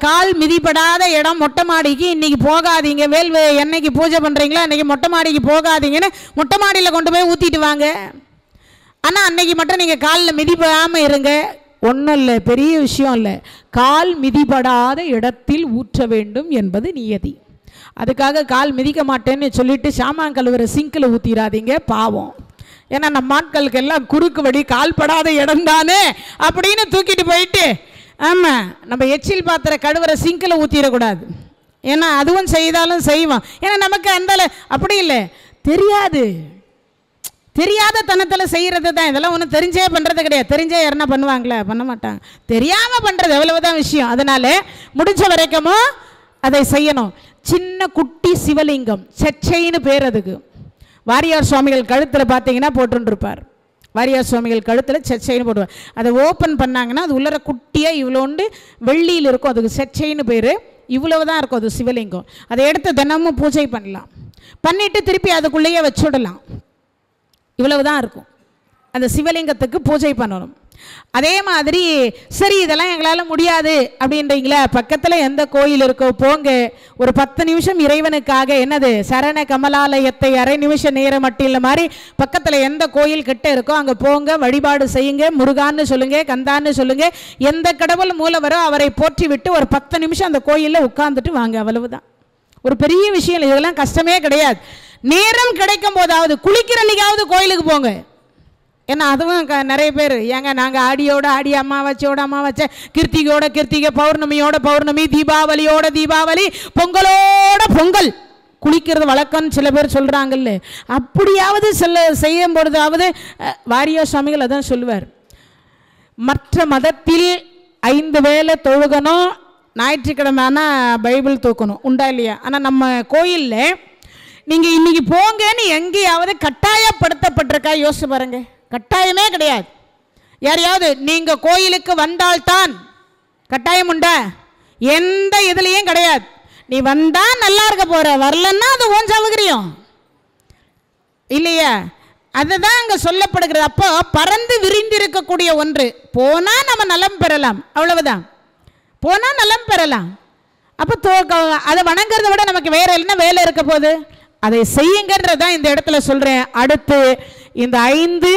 கால் மிதிப்படாத இடம் மொட்டை மாடிக்கு இன்றைக்கி போகாதீங்க. வேல் என்னைக்கு பூஜை பண்ணுறீங்களோ அன்றைக்கி மொட்டை மாடிக்கு போகாதீங்கன்னு மொட்டை மாடியில் கொண்டு போய் ஊற்றிட்டு வாங்க. ஆனால் அன்னைக்கு மட்டும் நீங்கள் காலில் மிதிப்படாமல் இருங்க. ஒன்றும் இல்லை, பெரிய விஷயம் இல்லை. கால் மிதிப்படாத இடத்தில் ஊற்ற வேண்டும் என்பது நியதி. அதுக்காக கால் மிதிக்க மாட்டேன்னு சொல்லிட்டு சாமான் கழுவுற சிங்கில் ஊற்றிடாதீங்க, பாவம். ஏன்னா நம்ம ஆட்களுக்கு எல்லாம் குறுக்கு வழி, கால் படாத இடம் தானே அப்படின்னு தூக்கிட்டு போயிட்டு, ஆமாம், நம்ம எச்சில் பாத்திர கழுவுற சிங்கில் ஊற்றிடக்கூடாது. ஏன்னா அதுவும் செய்தாலும் செய்வோம். ஏன்னா நமக்கு அந்த அப்படி இல்லை, தெரியாது, தெரியாத தனத்தில் செய்கிறது தான். இதெல்லாம் ஒன்றும் தெரிஞ்சே பண்ணுறது கிடையாது. தெரிஞ்சே யாருன்னா பண்ணுவாங்களே? பண்ண மாட்டாங்க. தெரியாமல் பண்ணுறது, எவ்வளவுதான் விஷயம். அதனால் முடிஞ்ச வரைக்கும் அதை செய்யணும். சின்ன குட்டி சிவலிங்கம், செச்சைன்னு பேர் அதுக்கு. வாரியார் சுவாமிகள் கழுத்தில் பார்த்தீங்கன்னா போட்டுருப்பார். வாரியார் சுவாமிகள் கழுத்தில் செச்சைன்னு போடுவார். அதை ஓப்பன் பண்ணாங்கன்னா அது உள்ளர குட்டியாக இவ்வளோண்டு வெள்ளியில் இருக்கும். அதுக்கு செச்சைன்னு பேர். இவ்வளவு தான் இருக்கும் அது சிவலிங்கம். அதை எடுத்து தினமும் பூஜை பண்ணலாம். பண்ணிவிட்டு திருப்பி அதுக்குள்ளேயே வச்சுடலாம். இவ்வளவு தான் இருக்கும். அந்த சிவலிங்கத்துக்கு பூஜை பண்ணணும். அதே மாதிரி சரி இதெல்லாம் எங்களால் முடியாது அப்படின்றீங்களா? பக்கத்தில் எந்த கோயில் இருக்கோ போங்க. ஒரு 10 நிமிஷம் இறைவனுக்காக என்னது சரண கமலாலயத்தை அரை நிமிஷ நேரம் மட்டும் இல்லை மாதிரி பக்கத்தில் எந்த கோயில் கிட்ட இருக்கோ அங்கே போங்க, வழிபாடு செய்யுங்க. முருகான்னு சொல்லுங்க, கந்தான்னு சொல்லுங்க. எந்த கடவுள் மூலவரோ அவரை போற்றி விட்டு ஒரு 10 நிமிஷம் அந்த கோயிலில் உட்கார்ந்துட்டு வாங்க. அவ்வளவுதான். ஒரு பெரிய விஷயம் இல்லை. இதெல்லாம் கஷ்டமே கிடையாது. நேரம் கிடைக்கும் போதாவது குளிக்கிற அன்னைக்காவது கோயிலுக்கு போங்க. ஏன்னா அதுவும் நிறைய பேர் ஏங்க நாங்கள் ஆடியோட ஆடி, அமாவாச்சையோட அமாவாச்சை, கிருத்திகையோட கிருத்திகை, பௌர்ணமியோட பௌர்ணமி, தீபாவளியோட தீபாவளி, பொங்கலோட பொங்கல் குளிக்கிறது வழக்கம்னு சில பேர் சொல்கிறாங்கல்ல. அப்படியாவது செய்யும் பொழுதாவது வாரியார் சுவாமிகள் அதான் சொல்லுவார். மற்ற மதத்தில் 5 வேளை தொழுகணும், ஞாயிற்றுக்கிழமை ஆனால் பைபிள் தூக்கணும், உண்டா இல்லையா? ஆனால் நம்ம கோயிலில் நீங்கள் இன்றைக்கி போங்கன்னு எங்கேயாவது கட்டாயப்படுத்தப்பட்டிருக்கா? யோசிச்சு பாருங்க. கட்டாயமே கிடையாது. யாரையாவது நீங்கள் கோயிலுக்கு வந்தால்தான் கட்டாயம் உண்டா? எந்த இதுலேயும் கிடையாது. நீ வந்தால் நல்லா இருக்க போகிற, வரலன்னா அது ஓன் சௌகரியம் இல்லையா? அதுதான் அங்கே சொல்லப்படுகிறது. அப்போ பறந்து விரிந்திருக்கக்கூடிய ஒன்று, போனால் நம்ம நலம் பெறலாம், அவ்வளவுதான். போனால் நலம் பெறலாம். அப்போ அதை வணங்குறத விட நமக்கு வேற என்ன வேலை இருக்க போகுது? அதை செய்யுங்கன்றதான் இந்த இடத்துல சொல்கிறேன். அடுத்து இந்த 5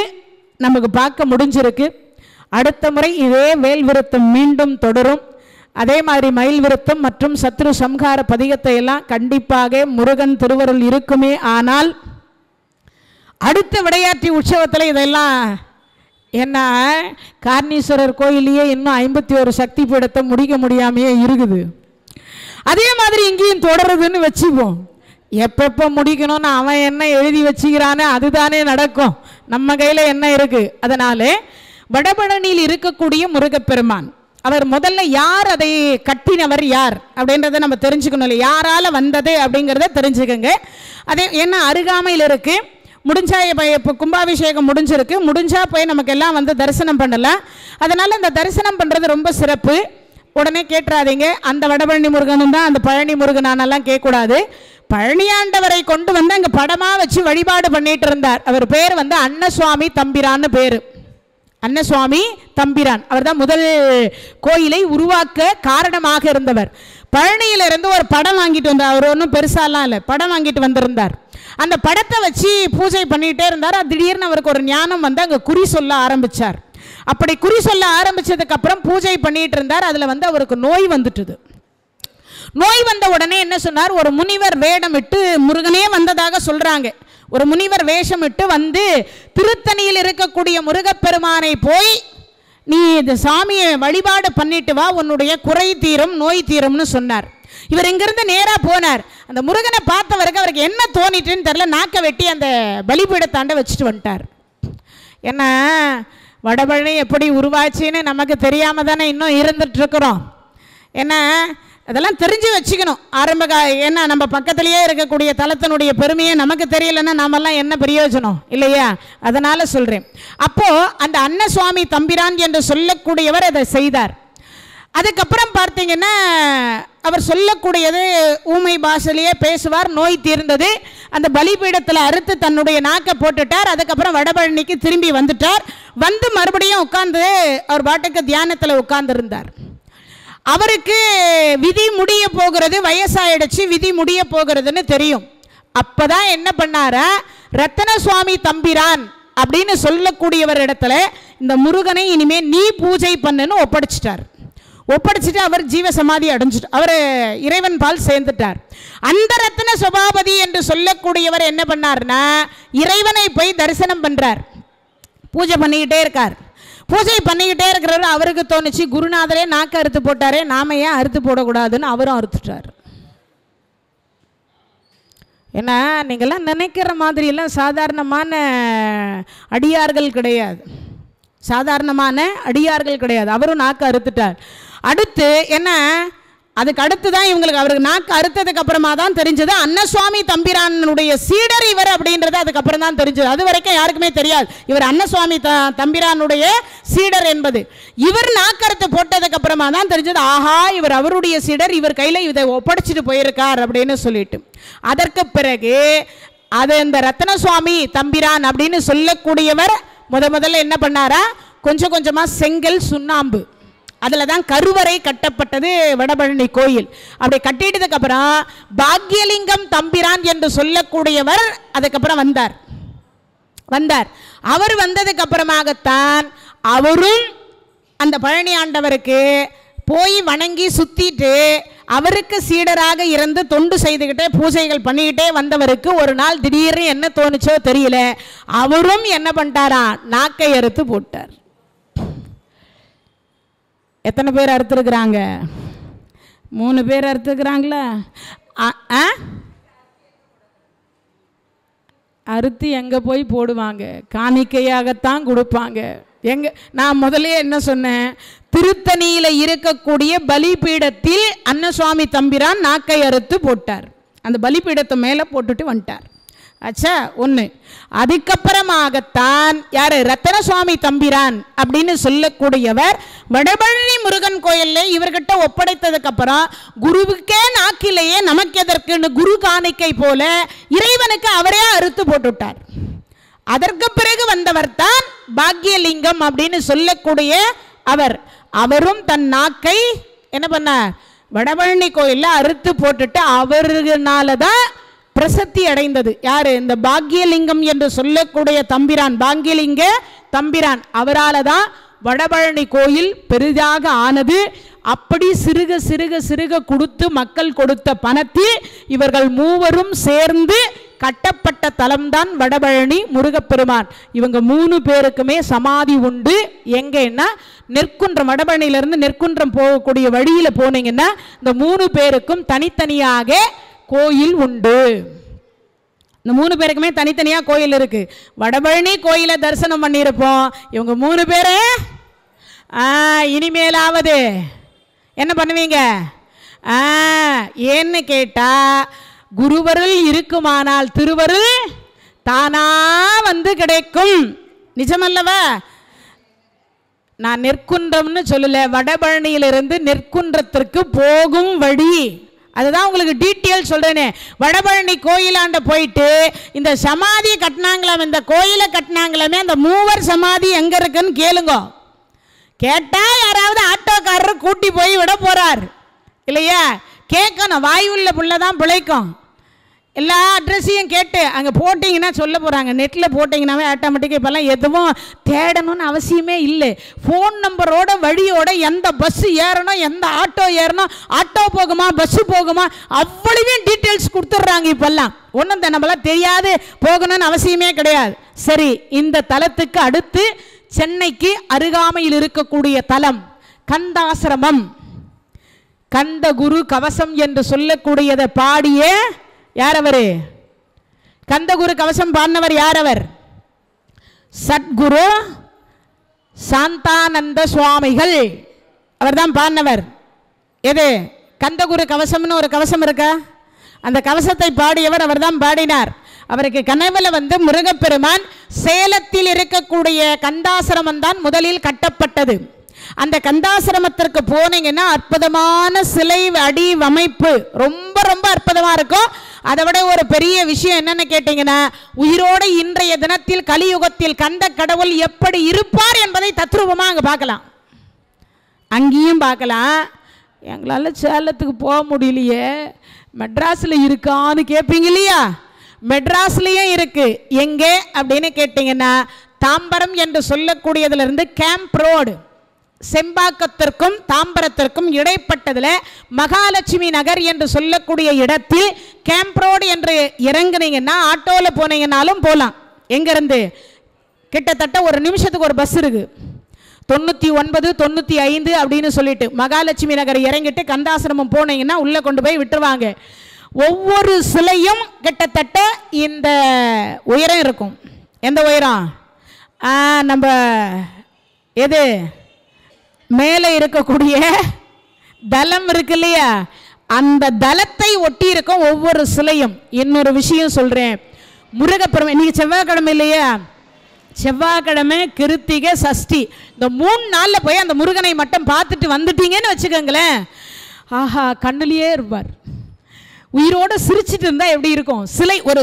நமக்கு பார்க்க முடிஞ்சிருக்கு. அடுத்த முறை இதே வேல் விருத்தம் மீண்டும் தொடரும். அதே மாதிரி மயில் விருத்தம் மற்றும் சத்ரு சம்ஹார பதிகத்தை எல்லாம் கண்டிப்பாக முருகன் திருவருள் இருக்குமே. ஆனால் அடுத்த விடையாற்றி உற்சவத்தில் இதெல்லாம் என்ன, காரணீஸ்வரர் கோயிலையே இன்னும் 51 சக்தி பீடத்தை முடிக்க முடியாமையே இருக்குது. அதே மாதிரி இங்கேயும் தொடருதுன்னு வச்சுப்போம். எப்பப்போ முடிக்கணும்னு அவன் என்ன எழுதி வச்சுக்கிறானே அதுதானே நடக்கும். நம்ம கையில் என்ன இருக்குது? அதனால வடபழனியில் இருக்கக்கூடிய முருகப்பெருமான் அவர் முதல்ல யார், அதை கட்டினவர் யார் அப்படின்றத நம்ம தெரிஞ்சுக்கணும் இல்லை, யாரால் வந்தது அப்படிங்கிறத தெரிஞ்சுக்கோங்க. அதே என்ன அருகாமையில் இருக்குது, முடிஞ்சா இப்போ கும்பாபிஷேகம் முடிஞ்சிருக்கு, முடிஞ்சா போய் நமக்கு எல்லாம் வந்து தரிசனம் பண்ணலாம். அதனால் இந்த தரிசனம் பண்ணுறது ரொம்ப சிறப்பு. உடனே கேட்டுறாதீங்க அந்த வடபழனி முருகனும் தான் அந்த பழனி முருகனானெல்லாம் கேட்கக்கூடாது. பழனியாண்டவரை கொண்டு வந்து அங்கே படமாக வச்சு வழிபாடு பண்ணிட்டு இருந்தார். அவர் பேர் வந்து அன்னசுவாமி தம்பிரான்னு பேர். அன்னசுவாமி தம்பிரான் அவர் தான் முதல் கோயிலை உருவாக்க காரணமாக இருந்தவர். பழனியிலிருந்து ஒரு படம் வாங்கிட்டு வந்தார். அவர் ஒன்றும் பெருசாலாம் இல்லை, படம் வாங்கிட்டு வந்திருந்தார். அந்த படத்தை வச்சு பூஜை பண்ணிகிட்டே இருந்தார். திடீர்னு அவருக்கு ஒரு ஞானம் வந்து அங்கே குறி சொல்ல ஆரம்பித்தார். அப்படி குறி சொல்ல ஆரம்பித்ததுக்கு அப்புறம் பூஜை பண்ணிட்டு இருந்தார். அதில் வந்து அவருக்கு நோய் வந்துட்டுது. நோய் வந்த உடனே என்ன சொன்னார், ஒரு முனிவர் வேடமிட்டு முருகனே வந்ததாக சொல்கிறாங்க. ஒரு முனிவர் வேஷமிட்டு வந்து திருத்தணியில் இருக்கக்கூடிய முருகப்பெருமானை போய் நீ இந்த சாமியை வழிபாடு பண்ணிட்டு வா, உன்னுடைய குறை தீரும் நோய் தீரும்னு சொன்னார். இவர் இங்கிருந்து நேராக போனார். அந்த முருகனை பார்த்தவருக்கு அவருக்கு என்ன தோணிட்டுன்னு தெரில, நாக்க வெட்டி அந்த பலிபீடத்தாண்ட வச்சுட்டு வந்துட்டார். என்ன வடபழனி எப்படி உருவாச்சுன்னு நமக்கு தெரியாமல் தானே இன்னும் இருந்துட்டுருக்குறோம். ஏன்னா அதெல்லாம் தெரிஞ்சு வச்சுக்கணும். ஏன்னா நம்ம பக்கத்திலேயே இருக்கக்கூடிய தலத்தினுடைய பெருமையை நமக்கு தெரியலன்னா நாமெல்லாம் என்ன பிரயோஜனம் இல்லையா? அதனால் சொல்கிறேன். அப்போது அந்த அன்னசுவாமி தம்பிரான் என்று சொல்லக்கூடியவர் அதை செய்தார். அதுக்கப்புறம் பார்த்தீங்கன்னா அவர் சொல்லக்கூடியது ஊமை பாஷையிலேயே பேசுவார். நோய் தீர்ந்தது. அந்த பலிபீடத்தில் அறுத்து தன்னுடைய நாக்கை போட்டுட்டார். அதுக்கப்புறம் வடபழனிக்கு திரும்பி வந்துட்டார். வந்து மறுபடியும் உட்கார்ந்து அவர் பாட்டுக்கு தியானத்தில் உட்கார்ந்துருந்தார். அவருக்கு விதி முடிய போகிறது, வயசாயிடுச்சு, விதி முடிய போகிறதுன்னு தெரியும். அப்போதான் என்ன பண்ணாரா, ரத்தனசுவாமி தம்பிரான் அப்படின்னு சொல்லக்கூடியவர் இடத்துல இந்த முருகனை இனிமே நீ பூஜை பண்ணுன்னு ஒப்படைச்சிட்டார். ஒப்படைச்சிட்டு அவர் ஜீவசமாதி அடைஞ்சிட்டு அவர் இறைவன் பால் சேர்ந்துட்டார். அந்த ரத்ன சபாபதி என்று சொல்லக்கூடியவர் என்ன பண்ணார்னா இறைவனை போய் தரிசனம் பண்ணுறார். பூஜை பண்ணிக்கிட்டே இருக்கார். பூஜை பண்ணிக்கிட்டே இருக்கிறவர் அவருக்கு தோணுச்சு, குருநாதரே நாக்கு அறுத்து போட்டாரே, நாம ஏன் அறுத்து போடக்கூடாதுன்னு அவரும் அறுத்துட்டார். ஏன்னா நீங்கள்லாம் நினைக்கிற மாதிரியெல்லாம் சாதாரணமான அடியார்கள் கிடையாது. சாதாரணமான அடியார்கள் கிடையாது. அவரும் நாக்கு அறுத்துட்டார். அடுத்து என்ன, அதுக்கு அடுத்து தான் இவங்களுக்கு அவருக்கு நாக்கு அறுத்ததுக்கு அப்புறமா தான் தெரிஞ்சது அன்னசுவாமி தம்பிரானுடைய சீடர் இவர் அப்படின்றது அதுக்கப்புறம் தான் தெரிஞ்சது. அது வரைக்கும் யாருக்குமே தெரியாது இவர் அன்னசுவாமி தம்பிரானுடைய சீடர் என்பது. இவர் நாக்கறுத்து போட்டதுக்கு அப்புறமா தான் தெரிஞ்சது, ஆஹா இவர் அவருடைய சீடர், இவர் கையில் இதை ஒப்படைச்சிட்டு போயிருக்கார் அப்படின்னு சொல்லிட்டு. அதற்கு பிறகு அது இந்த ரத்னசுவாமி தம்பிரான் அப்படின்னு சொல்லக்கூடியவர் முதல்ல என்ன பண்ணாரா, கொஞ்சம் கொஞ்சமாக செங்கல் சுண்ணாம்பு அதில் தான் கருவறை கட்டப்பட்டது வடபழனி கோயில். அப்படி கட்டிட்டதுக்கு அப்புறம் பாக்யலிங்கம் தம்பிரான் என்று சொல்லக்கூடியவர் அதுக்கப்புறம் வந்தார். அவர் வந்ததுக்கு அப்புறமாகத்தான் அவரும் அந்த பழனி ஆண்டவருக்கு போய் வணங்கி சுத்திட்டு அவருக்கு சீடராக இருந்து தொண்டு செய்துக்கிட்டே பூஜைகள் பண்ணிக்கிட்டே வந்தவருக்கு ஒரு நாள் திடீர்னு என்ன தோணுச்சோ தெரியல, அவரும் என்ன பண்ணிட்டாரா, நாக்கை அறுத்து போட்டார். எத்தனை பேர் அறுத்துருக்குறாங்க? 3 பேர் அறுத்துக்கிறாங்களா? அறுத்து எங்கே போய் போடுவாங்க? காணிக்கையாகத்தான் கொடுப்பாங்க. நான் முதலே என்ன சொன்னேன், திருத்தணியில் இருக்கக்கூடிய பலிபீடத்தில் அன்னசுவாமி தம்பிரான் நாக்கை அறுத்து போட்டார். அந்த பலிபீடத்தை மேலே போட்டுட்டு வந்துட்டார். ஆச்சா ஒன்று. அதுக்கப்புறமாகத்தான் யார், ரத்தனசுவாமி தம்பிரான் அப்படின்னு சொல்லக்கூடியவர் வடபழனி முருகன் கோயிலில் இவர்கிட்ட ஒப்படைத்ததுக்கு அப்புறம் குருவுக்கே நாக்கிலேயே நமக்கு எதற்குன்னு குரு காணிக்கை போல இறைவனுக்கு அவரே அறுத்து போட்டுவிட்டார். அதற்கு பிறகு வந்தவர் தான் பாக்யலிங்கம் அப்படின்னு சொல்லக்கூடிய அவரும் தன் நாக்கை என்ன பண்ணார்? வடபழனி கோயிலில் அறுத்து போட்டுட்டு அவர்களால தான் பிரசித்தி அடைந்தது. யார்? இந்த பாக்யலிங்கம் என்று சொல்லக்கூடிய தம்பிரான், பாக்யலிங்க தம்பிரான், அவரால் தான் வடபழனி கோயில் பெரிதாக ஆனது. அப்படி சிறுக சிறுக சிறுக கொடுத்து மக்கள் கொடுத்த பணத்தில் இவர்கள் மூவரும் சேர்ந்து கட்டப்பட்ட தலம்தான் வடபழனி முருகப்பெருமான். இவங்க 3 பேருக்குமே சமாதி உண்டு. எங்கன்னா நெற்குன்றம், வடபழனியிலிருந்து நெற்குன்றம் போகக்கூடிய வழியில் போனீங்கன்னா இந்த 3 பேருக்கும் தனித்தனியாக கோயில் உண்டு. இந்த 3 பேருக்குமே தனித்தனியாக கோயில் இருக்கு. வடபழனி கோயிலை தரிசனம் பண்ணியிருப்போம். இவங்க 3 பேரு இனிமேலாவது என்ன பண்ணுவீங்க? ஏன்னு கேட்டா, குருவருள் இருக்குமானால் திருவருள் தானா வந்து கிடைக்கும். நிஜமல்லவா? நான் நெற்குன்றம்னு சொல்லல, வடபழனியிலிருந்து நெற்குன்றத்திற்கு போகும் வழி, அதுதான் உங்களுக்கு டீட்டெயில் சொல்றேனே. வடபழனி கோயிலாண்ட போயிட்டு இந்த சமாதி கட்டினாங்களாம், இந்த கோயிலை கட்டினாங்களாமே, அந்த மூவர் சமாதி எங்க இருக்குன்னு கேளுங்க. கேட்டா யாராவது ஆட்டோக்காரர் கூட்டி போய் விட போறார் இல்லையா? கேட்கணும், வாயுள்ள புள்ளதான் பிழைக்கும். எல்லா அட்ரஸையும் கேட்டு அங்கே போட்டிங்கன்னா சொல்ல போகிறாங்க. நெட்டில் போட்டிங்கன்னாவே ஆட்டோமேட்டிக்காக இப்போல்லாம் எதுவும் தேடணும்னு அவசியமே இல்லை. ஃபோன் நம்பரோட வழியோட எந்த பஸ்ஸு ஏறணும், எந்த ஆட்டோ ஏறணும், ஆட்டோ போகுமா பஸ்ஸு போகுமா அவ்வளவே டீட்டெயில்ஸ் கொடுத்துட்றாங்க. இப்போல்லாம் ஒன்றும் நம்மளாம் தெரியாது போகணும்னு அவசியமே கிடையாது. சரி, இந்த தலத்துக்கு அடுத்து சென்னைக்கு அருகாமையில் இருக்கக்கூடிய தலம் கந்தாசிரமம். கந்த குரு கவசம் என்று சொல்லக்கூடியதை பாடிய யார் அவரு? கந்தகுரு கவசம் பாடினவர் யார்? அவர் சத்குரு சாந்தானந்த சுவாமிகள், அவர் தான் பாடினவர். எது? கந்தகுரு கவசம்னு ஒரு கவசம் இருக்க, அந்த கவசத்தை பாடியவர் அவர் தான் பாடினார். அவருக்கு கனவுல வந்து முருகப்பெருமான் சேலத்தில் இருக்கக்கூடிய கந்தாசிரமம் தான் முதலில் கட்டப்பட்டது. அந்த கந்தாசிரமத்திற்கு போனீங்கன்னா அற்புதமான சிலை வடிவமைப்பு ரொம்ப ரொம்ப அற்புதமாக இருக்கும். அதை விட ஒரு பெரிய விஷயம் என்னன்னு கேட்டீங்கன்னா, உயிரோடு இன்றைய தினத்தில் கலியுகத்தில் கந்த கடவுள் எப்படி இருப்பார் என்பதை தத்ரூபமாக அங்கே பார்க்கலாம். அங்கேயும் பார்க்கலாம். எங்களால் சேலத்துக்கு போக முடியலையே, மெட்ராஸில் இருக்கான்னு கேட்பீங்க இல்லையா? மெட்ராஸ்லேயும் இருக்கு. எங்கே அப்படின்னு கேட்டிங்கன்னா, தாம்பரம் என்று சொல்லக்கூடியதுலேருந்து கேம்ப் ரோடு, செம்பாக்கத்திற்கும் தாம்பரத்திற்கும் இடைப்பட்டதில் மகாலட்சுமி நகர் என்று சொல்லக்கூடிய இடத்தில் கேம்ப் ரோடு என்று இறங்குனீங்கன்னா ஆட்டோவில் போனீங்கன்னாலும் போகலாம். எங்கேருந்து கிட்டத்தட்ட ஒரு நிமிஷத்துக்கு ஒரு பஸ் இருக்குது. 99, 95 அப்படின்னு சொல்லிட்டு மகாலட்சுமி நகர் இறங்கிட்டு கந்தாசிரமம் போனீங்கன்னா உள்ளே கொண்டு போய் விட்டுருவாங்க. ஒவ்வொரு சிலையும் கிட்டத்தட்ட இந்த உயரம் இருக்கும். எந்த உயரம்? நம்ம எது மேலே இருக்கக்கூடிய தலம் இருக்கு இல்லையா, அந்த தலத்தை ஒட்டி இருக்கும் ஒவ்வொரு சிலையும். இன்னொரு விஷயம் சொல்கிறேன், முருகப்பெருமான் இன்னைக்கு செவ்வாய்க்கிழமை இல்லையா? செவ்வாய்க்கிழமை, கிருத்திகை, சஷ்டி, இந்த 3 நாளில் போய் அந்த முருகனை மட்டும் பார்த்துட்டு வந்துட்டீங்கன்னு வச்சுக்கோங்களேன், ஆஹா கண்ணுலேயே இருப்பார். உயிரோடு சிரிச்சிட்டு இருந்தால் எப்படி இருக்கும்? சிலை ஒரு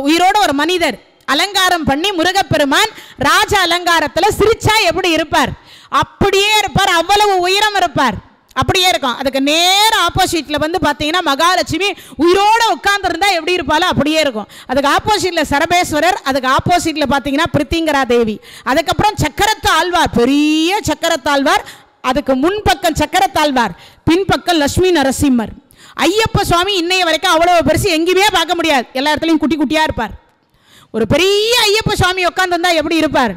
உயிரோட ஒரு மனிதர் அலங்காரம் பண்ணி முருகப்பெருமான் ராஜ அலங்காரத்தில் சிரிச்சா எப்படி இருப்பார்? அப்படியே இருப்பார். அவ்வளவு உயரம் இருப்பார். அப்படியே இருக்கும். அதுக்கு நேர ஆப்போசிட்டில் வந்து பார்த்தீங்கன்னா மகாலட்சுமி உயிரோடு உட்கார்ந்துருந்தா எப்படி இருப்பாளோ அப்படியே இருக்கும். அதுக்கு ஆப்போசிட்டில் சரபேஸ்வரர், அதுக்கு ஆப்போசிட்டில் பார்த்தீங்கன்னா பிரித்திங்கரா தேவி, அதுக்கப்புறம் சக்கரத்தாழ்வார், பெரிய சக்கரத்தாழ்வார், அதுக்கு முன்பக்கம் சக்கரத்தாழ்வார், பின்பக்கம் லட்சுமி நரசிம்மர். ஐயப்ப சுவாமி இன்னைய வரைக்கும் அவ்வளோ பெருசு எங்கேயுமே பார்க்க முடியாது. எல்லா இடத்துலையும் குட்டி குட்டியாக இருப்பார். ஒரு பெரிய ஐயப்ப சுவாமி உட்காந்துருந்தா எப்படி இருப்பார்?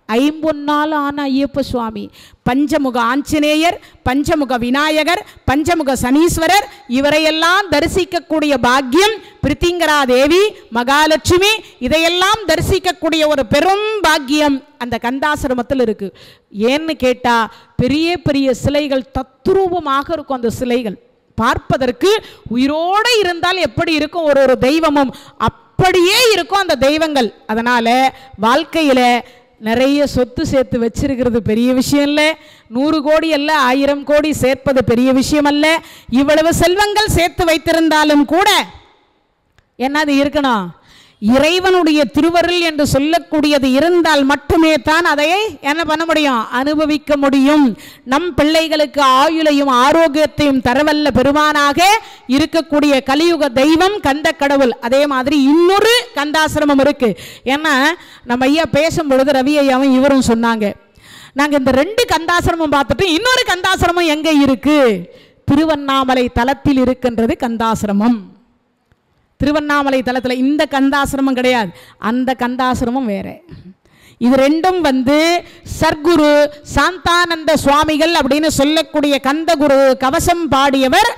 50 ஆன ஐயப்ப சுவாமி, பஞ்சமுக ஆஞ்சநேயர், பஞ்சமுக விநாயகர், பஞ்சமுக சனீஸ்வரர், இவரையெல்லாம் தரிசிக்கக்கூடிய பாக்கியம் பிரித்திங்கரா தேவி, மகாலட்சுமி, இதையெல்லாம் தரிசிக்கக்கூடிய ஒரு பெரும் பாக்கியம் அந்த கந்தாசிரமத்தில் இருக்கு. ஏன்னு கேட்டா பெரிய பெரிய சிலைகள் தத்ரூபமாக இருக்கும். அந்த சிலைகள் பார்ப்பதற்கு உயிரோடு இருந்தால் எப்படி இருக்கும் ஒரு ஒரு தெய்வமும் அப்படியே இருக்கும் அந்த தெய்வங்கள். அதனால வாழ்க்கையில நிறைய சொத்து சேர்த்து வச்சிருக்கிறது பெரிய விஷயம் இல்லை. 100 கோடி அல்ல, 1000 கோடி சேர்ப்பது பெரிய விஷயம் அல்ல. இவ்வளவு செல்வங்கள் சேர்த்து வைத்திருந்தாலும் கூட என்னது இருக்கணும்? இறைவனுடைய திருவருள் என்று சொல்லக்கூடியது இருந்தால் மட்டுமே தான் அதை என்ன பண்ண முடியும், அனுபவிக்க முடியும். நம் பிள்ளைகளுக்கு ஆயுளையும் ஆரோக்கியத்தையும் தரவல்ல பெருமானாக இருக்கக்கூடிய கலியுக தெய்வம் கந்த கடவுள். அதே மாதிரி இன்னொரு கந்தாசிரமம் இருக்கு. ஏன்னா நம்ம ஐயா பேசும் பொழுது ரவி ஐயாவும் இவரும் சொன்னாங்க, நாங்கள் இந்த 2 கந்தாசிரமம் பார்த்துட்டு இன்னொரு கந்தாசிரமம் எங்கே இருக்கு, திருவண்ணாமலை தலத்தில் இருக்கின்றது கந்தாசிரமம். திருவண்ணாமலை தலத்தில் இந்த கந்தாசிரமம் கிடையாது, அந்த கந்தாசிரமம் வேற. இது ரெண்டும் சர்க்குரு சாந்தானந்த சுவாமிகள் அப்படின்னு சொல்லக்கூடிய கந்தகுரு கவசம் பாடியவர்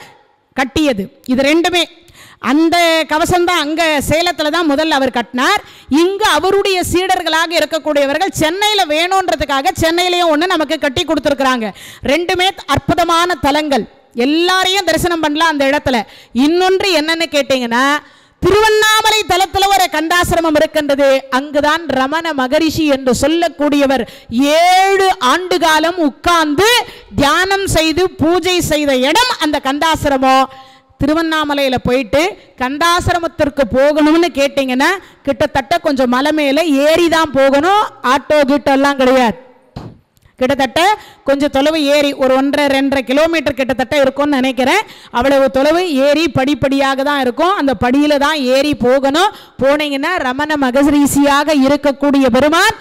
கட்டியது. இது ரெண்டுமே அந்த கவசம் தான் அங்கே சேலத்தில் தான் முதல்ல அவர் கட்டினார். இங்கே அவருடைய சீடர்களாக இருக்கக்கூடியவர்கள் சென்னையில் வேணுன்றதுக்காக சென்னையிலையும் ஒன்று நமக்கு கட்டி கொடுத்துருக்குறாங்க. ரெண்டுமே அற்புதமான தலங்கள், எல்லாரையும் தரிசனம் பண்ணலாம் அந்த இடத்துல. இன்னொன்று என்னன்னு கேட்டீங்கன்னா, திருவண்ணாமலை தலத்தில் ஒரு கந்தாசிரமம் இருக்கின்றது. அங்குதான் ரமண மகரிஷி என்று சொல்லக்கூடியவர் 7 ஆண்டு காலம் உட்கார்ந்து தியானம் செய்து பூஜை செய்த இடம் அந்த கந்தாசிரமம். திருவண்ணாமலையில் போயிட்டு கந்தாசிரமத்திற்கு போகணும்னு கேட்டிங்கன்னா கிட்டத்தட்ட கொஞ்சம் மலை மேலே ஏறி தான் போகணும், ஆட்டோ கிட்டெல்லாம் கிடையாது. கிட்டத்தட்ட கொஞ்சம் தொலைவு ஏறி ஒரு 1.5-2.5 கிலோமீட்டர் கிட்டத்தட்ட இருக்கும்னு நினைக்கிறேன். அவ்வளவு தொலைவு ஏறி படிப்படியாக தான் இருக்கும். அந்த படியில் தான் ஏறி போகணும். போனீங்கன்னா ரமண மகரிஷியாக இருக்கக்கூடிய பெருமான்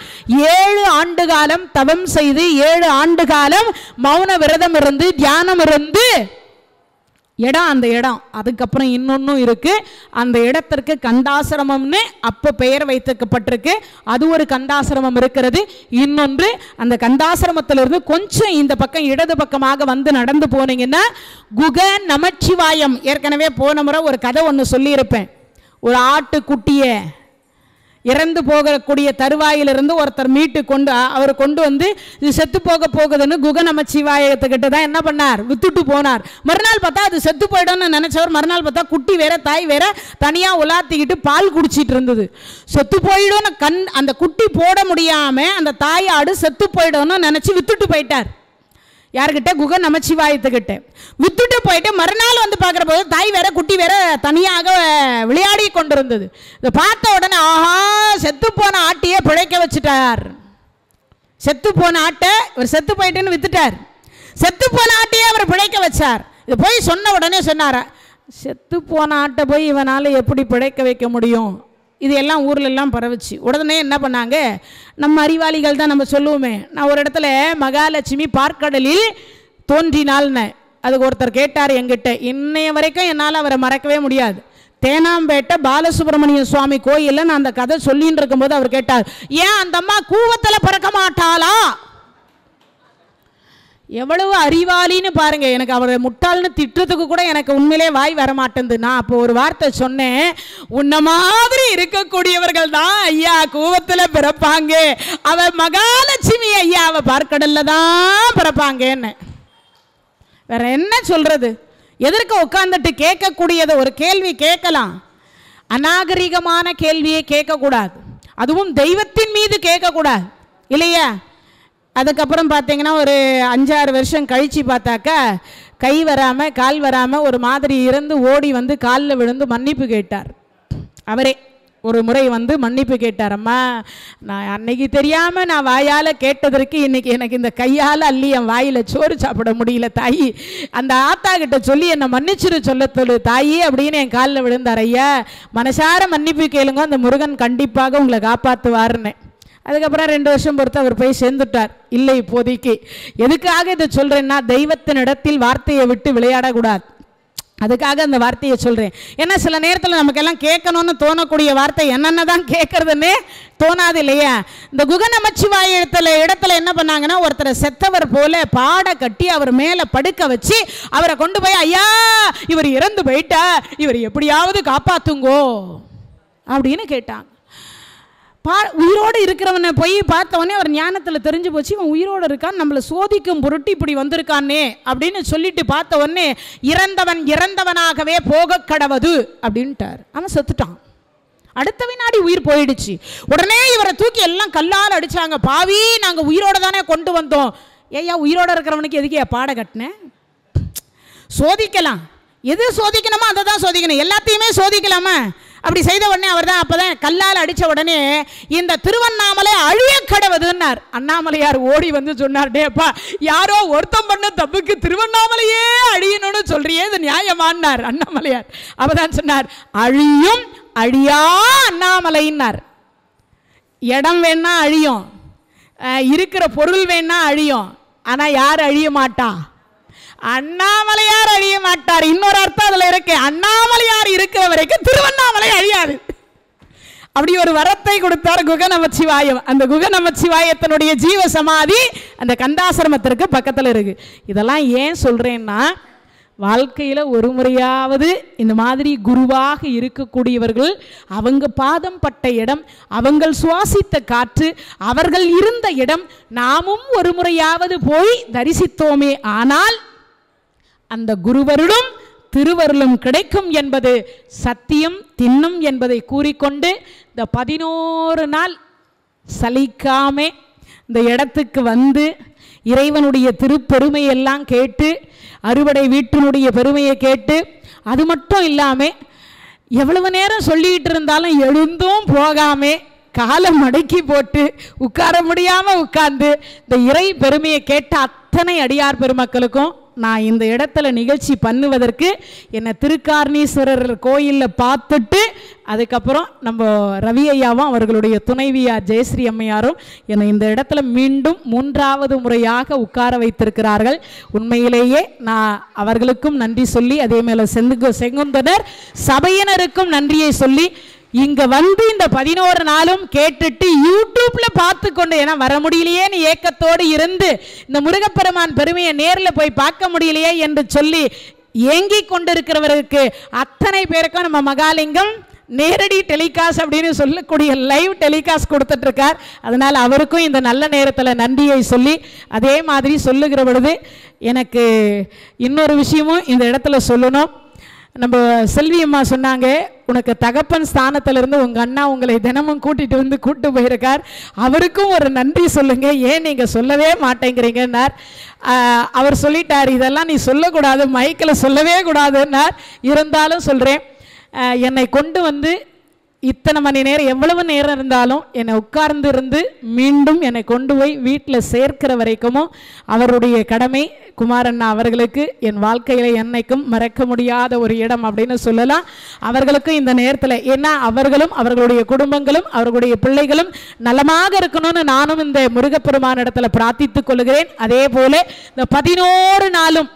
7 ஆண்டு காலம் தவம் செய்து 7 ஆண்டு காலம் மௌன விரதம் இருந்து தியானம் இருந்து இடம், அந்த இடம். அதுக்கப்புறம் இன்னொன்னும் இருக்கு, அந்த இடத்திற்கு கந்தாசிரமம்னு அப்போ பெயர் வைத்துக்கப்பட்டிருக்கு. அது ஒரு கந்தாசிரமம் இருக்கிறது. இன்னொன்று அந்த கந்தாசிரமத்திலிருந்து கொஞ்சம் இந்த பக்கம் இடது பக்கமாக நடந்து போனீங்கன்னா குக நமச்சிவாயம். ஏற்கனவே போன முறை ஒரு கதை ஒன்று சொல்லியிருப்பேன். ஒரு ஆட்டுக்குட்டியை இறந்து போகக்கூடிய தருவாயிலிருந்து ஒருத்தர் மீட்டு அவர் கொண்டு இது செத்து போக போகுதுன்னு குக நமச்சிவாயத்துக்கிட்ட தான் என்ன பண்ணார், வித்துட்டு போனார். மறுநாள் பார்த்தா அது செத்து போயிடும்னு நினைச்சவர் மறுநாள் பார்த்தா குட்டி வேற தாய் வேற தனியாக உலாத்திக்கிட்டு பால் குடிச்சிட்டு இருந்தது. செத்து போயிடும்னு அந்த குட்டி போட முடியாம அந்த தாயாடு செத்து போயிடும்னு நினைச்சு வித்துட்டு போயிட்டார். யார்கிட்ட, குக நமச்சிவாயத்துக்கிட்ட வித்துட்டு போயிட்டு மறுநாள் பார்க்குற போது தாய் வேற குட்டி வேற தனியாக விளையாடி கொண்டிருந்தது. இதை பார்த்த உடனே ஆஹா, செத்து போன ஆட்டையே பிழைக்க வச்சுட்டார். செத்து போன ஆட்டை இவர் செத்து போயிட்டுன்னு வித்துட்டார். செத்து போன ஆட்டையே அவர் பிழைக்க வச்சார். இது போய் சொன்ன உடனே சொன்னார், செத்து போன ஆட்டை போய் இவனால் எப்படி பிழைக்க வைக்க முடியும்? இது எல்லாம் ஊர்லெல்லாம் பரவுச்சு. உடனே என்ன பண்ணாங்க, நம்ம அறிவாளிகள் தான் நம்ம சொல்லுவோமே. நான் ஒரு இடத்துல மகாலட்சுமி பார்க்கடலில் தோன்றினாள்னு அதுக்கு ஒருத்தர் கேட்டார் என்கிட்ட. இன்னைய வரைக்கும் என்னால் அவரை மறக்கவே முடியாது. தேனாம்பேட்டை பாலசுப்ரமணிய சுவாமி கோயிலில் நான் அந்த கதை சொல்லின்னு இருக்கும்போது அவர் கேட்டார், ஏன் அந்த அம்மா கூவத்தில் பிறக்க மாட்டாளா? எவ்வளவு அறிவாளின்னு பாருங்க. எனக்கு அவரை முட்டாள்னு திட்டுறதுக்கு கூட எனக்கு உண்மையிலே வாய் வரமாட்டேங்குது. நான் அப்போ ஒரு வார்த்தை சொன்னேன், உன்ன மாதிரி இருக்கக்கூடியவர்கள் தான் ஐயா கூவத்தில் பிறப்பாங்க, அவ மகாலட்சுமி ஐயா அவ பார்க்கடல்ல தான் பிறப்பாங்கன்னு. வேற என்ன சொல்றது? எதற்கு உட்கார்ந்துட்டு கேட்கக்கூடியது ஒரு கேள்வி கேட்கலாம், அநாகரிகமான கேள்வியை கேட்கக்கூடாது, அதுவும் தெய்வத்தின் மீது கேட்கக்கூடாது இல்லையா? அதுக்கப்புறம் பார்த்தீங்கன்னா ஒரு 5-6 வருஷம் கழித்து பார்த்தாக்கா கை வராமல் கால் வராமல் ஒரு மாதிரி இருந்து ஓடி காலில் விழுந்து மன்னிப்பு கேட்டார். அவரே ஒரு முறை மன்னிப்பு கேட்டார். அம்மா, நான் அன்னைக்கு தெரியாமல் நான் வாயால் கேட்டதற்கு இன்றைக்கி எனக்கு இந்த கையால் அள்ளி என் வாயில் சோறு சாப்பிட முடியல தாயி, அந்த ஆத்தா கிட்ட சொல்லி என்னை மன்னிச்சிரு சொல்ல சொல்லு தாயி அப்படின்னு என் காலில் விழுந்தார். ஐயா, மனசார மன்னிப்பு கேளுங்க, அந்த முருகன் கண்டிப்பாக உங்களை காப்பாற்றுவாருன்னு. அதுக்கப்புறம் 2 வருஷம் பொறுத்து அவர் போய் சேர்ந்துட்டார். இல்லை இப்போதைக்கு. எதுக்காக இதை சொல்கிறேன்னா, தெய்வத்தின் இடத்தில் வார்த்தையை விட்டு விளையாடக்கூடாது. அதுக்காக அந்த வார்த்தையை சொல்கிறேன். ஏன்னா சில நேரத்தில் நமக்கெல்லாம் கேட்கணும்னு தோணக்கூடிய வார்த்தை என்னென்ன தான் கேட்குறதுன்னே தோணாது இல்லையா? இந்த குக நமச்சிவாய இடத்துல என்ன பண்ணாங்கன்னா, ஒருத்தரை செத்தவர் போல பாட கட்டி அவர் மேலே படுக்க வச்சு அவரை கொண்டு போய், ஐயா இவர் இறந்து போயிட்டா, இவர் எப்படியாவது காப்பாற்றுங்கோ அப்படின்னு கேட்டாங்க. உயிரோடு இருக்கிறவனை போய் பார்த்தவொடனே அவர் ஞானத்தில் தெரிஞ்சு போச்சு, இவன் உயிரோடு இருக்கான், நம்மளை சோதிக்கும் பொருட்டு இப்படி வந்திருக்கானே அப்படின்னு சொல்லிட்டு பார்த்த உடனே, இறந்தவன் இறந்தவனாகவே போக கடவது அப்படின்ட்டார். அவன் செத்துட்டான். அடுத்த வினாடி உயிர் போயிடுச்சு. உடனே இவரை தூக்கி எல்லாம் கல்லால் அடிச்சாங்க. பாவி, நாங்கள் உயிரோட தானே கொண்டு வந்தோம். ஏய்யா, உயிரோட இருக்கிறவனுக்கு எதுக்கு பாட கட்டினேன்? சோதிக்கலாம், எது சோதிக்கணுமோ அதை தான் சோதிக்கணும். எல்லாத்தையுமே சோதிக்கலாமா? அப்படி செய்த உடனே அவர் தான் அப்போ தான் கல்லால் அடித்த உடனே இந்த திருவண்ணாமலை அழிய கடவுதுன்னார். அண்ணாமலையார் ஓடி வந்து சொன்னார், டேப்பா யாரோ ஒருத்தம் பண்ண தப்புக்கு திருவண்ணாமலையே அழியணும்னு சொல்றியே, இது நியாயமானார் அண்ணாமலையார். அப்பதான் சொன்னார், அழியும் அழியா அண்ணாமலைன்னார். இடம் வேணா அழியும், இருக்கிற பொருள் வேணா அழியும், ஆனால் யார் அழிய மாட்டா? அண்ணாமலையார் அழிய மாட்டார். இன்னொரு அர்த்தம் அதில் இருக்கு, அண்ணாமலையார் இருக்கிற வரைக்கும் திருவண்ணாமலை அழியாது. அப்படி ஒரு வரத்தை கொடுத்தார் குக நமச்சிவாயம். அந்த குக நமச்சிவாயத்தினுடைய ஜீவ சமாதி அந்த கந்தாசிரமத்திற்கு பக்கத்தில் இருக்கு. இதெல்லாம் ஏன் சொல்றேன்னா, வாழ்க்கையில் ஒரு முறையாவது இந்த மாதிரி குருவாக இருக்கக்கூடியவர்கள் அவங்க பாதம் பட்ட இடம், அவங்கள் சுவாசித்த காற்று, அவர்கள் இருந்த இடம் நாமும் ஒரு முறையாவது போய் தரிசித்தோமே ஆனால் அந்த குருவருளும் திருவருளும் கிடைக்கும் என்பது சத்தியம் தின்னும் என்பதை கூறிக்கொண்டு இந்த 11 நாள் சலிக்காமே இந்த இடத்துக்கு வந்து இறைவனுடைய திருப்பெருமையெல்லாம் கேட்டு, அறுவடை வீட்டினுடைய பெருமையை கேட்டு, அது மட்டும் இல்லாமல் எவ்வளவு நேரம் சொல்லிக்கிட்டு இருந்தாலும் எழுந்தும் போகாமே காலை மடக்கி போட்டு உட்கார முடியாமல் உட்கார்ந்து இந்த இறை பெருமையை கேட்ட அத்தனை அடியார் பெருமக்களுக்கும் நான் இந்த இடத்துல நிகழ்ச்சி பண்ணுவதற்கு என்னை திருக்காரணீஸ்வரர் கோயிலில் பார்த்துட்டு அதுக்கப்புறம் நம்ம ரவி ஐயாவும் அவர்களுடைய துணைவியார் ஜெயஸ்ரீ அம்மையாரும் என்னை இந்த இடத்துல மீண்டும் 3வது முறையாக உட்கார வைத்திருக்கிறார்கள். உண்மையிலேயே நான் அவர்களுக்கும் நன்றி சொல்லி, அதே மேலே செங்குந்தனர் சபையினருக்கும் நன்றியை சொல்லி, இங்கே வந்து இந்த 11 நாளும் கேட்டுட்டு யூடியூப்ல பார்த்து கொண்டு, ஏன்னா வர முடியலையேன்னு ஏக்கத்தோடு இருந்து இந்த முருகப்பெருமான் பெருமையை நேரில் போய் பார்க்க முடியலையே என்று சொல்லி ஏங்கி கொண்டிருக்கிறவருக்கு அத்தனை பேருக்கும் நம்ம மகாலிங்கம் நேரடி டெலிகாஸ்ட் அப்படின்னு சொல்லக்கூடிய லைவ் டெலிகாஸ்ட் கொடுத்துட்டு இருக்கார். அதனால் அவருக்கும் இந்த நல்ல நேரத்தில் நன்றியை சொல்லி, அதே மாதிரி சொல்லுகிற பொழுது எனக்கு இன்னொரு விஷயமும் இந்த இடத்துல சொல்லணும். நம்ம செல்வி அம்மா சொன்னாங்க, உனக்கு தகப்பன் ஸ்தானத்திலிருந்து உங்கள் அண்ணா உங்களை தினமும் கூட்டு போயிருக்கார், அவருக்கும் ஒரு நன்றி சொல்லுங்க, ஏன் நீங்கள் சொல்லவே மாட்டேங்கிறீங்கன்னார். அவர் சொல்லிட்டார், இதெல்லாம் நீ சொல்லக்கூடாது, மைக்கில் சொல்லவே கூடாதுன்னார். இருந்தாலும் சொல்கிறேன், என்னை கொண்டு வந்து இத்தனை மணி நேரம் எவ்வளவு நேரம் இருந்தாலும் என்னை உட்கார்ந்து இருந்து மீண்டும் என்னை கொண்டு போய் வீட்டில் சேர்க்கிற வரைக்கும் அவருடைய கடமை குமாரண்ணா அவர்களுக்கு என் வாழ்க்கையில் என்னைக்கும் மறக்க முடியாத ஒரு இடம் அப்படின்னு சொல்லலாம். அவர்களுக்கும் இந்த நேரத்தில், ஏன்னா அவர்களும் அவர்களுடைய குடும்பங்களும் அவர்களுடைய பிள்ளைகளும் நலமாக இருக்கணும்னு நானும் இந்த முருகப்பெருமான இடத்துல பிரார்த்தித்துக் கொள்கிறேன். அதே போல இந்த 11 நாளும்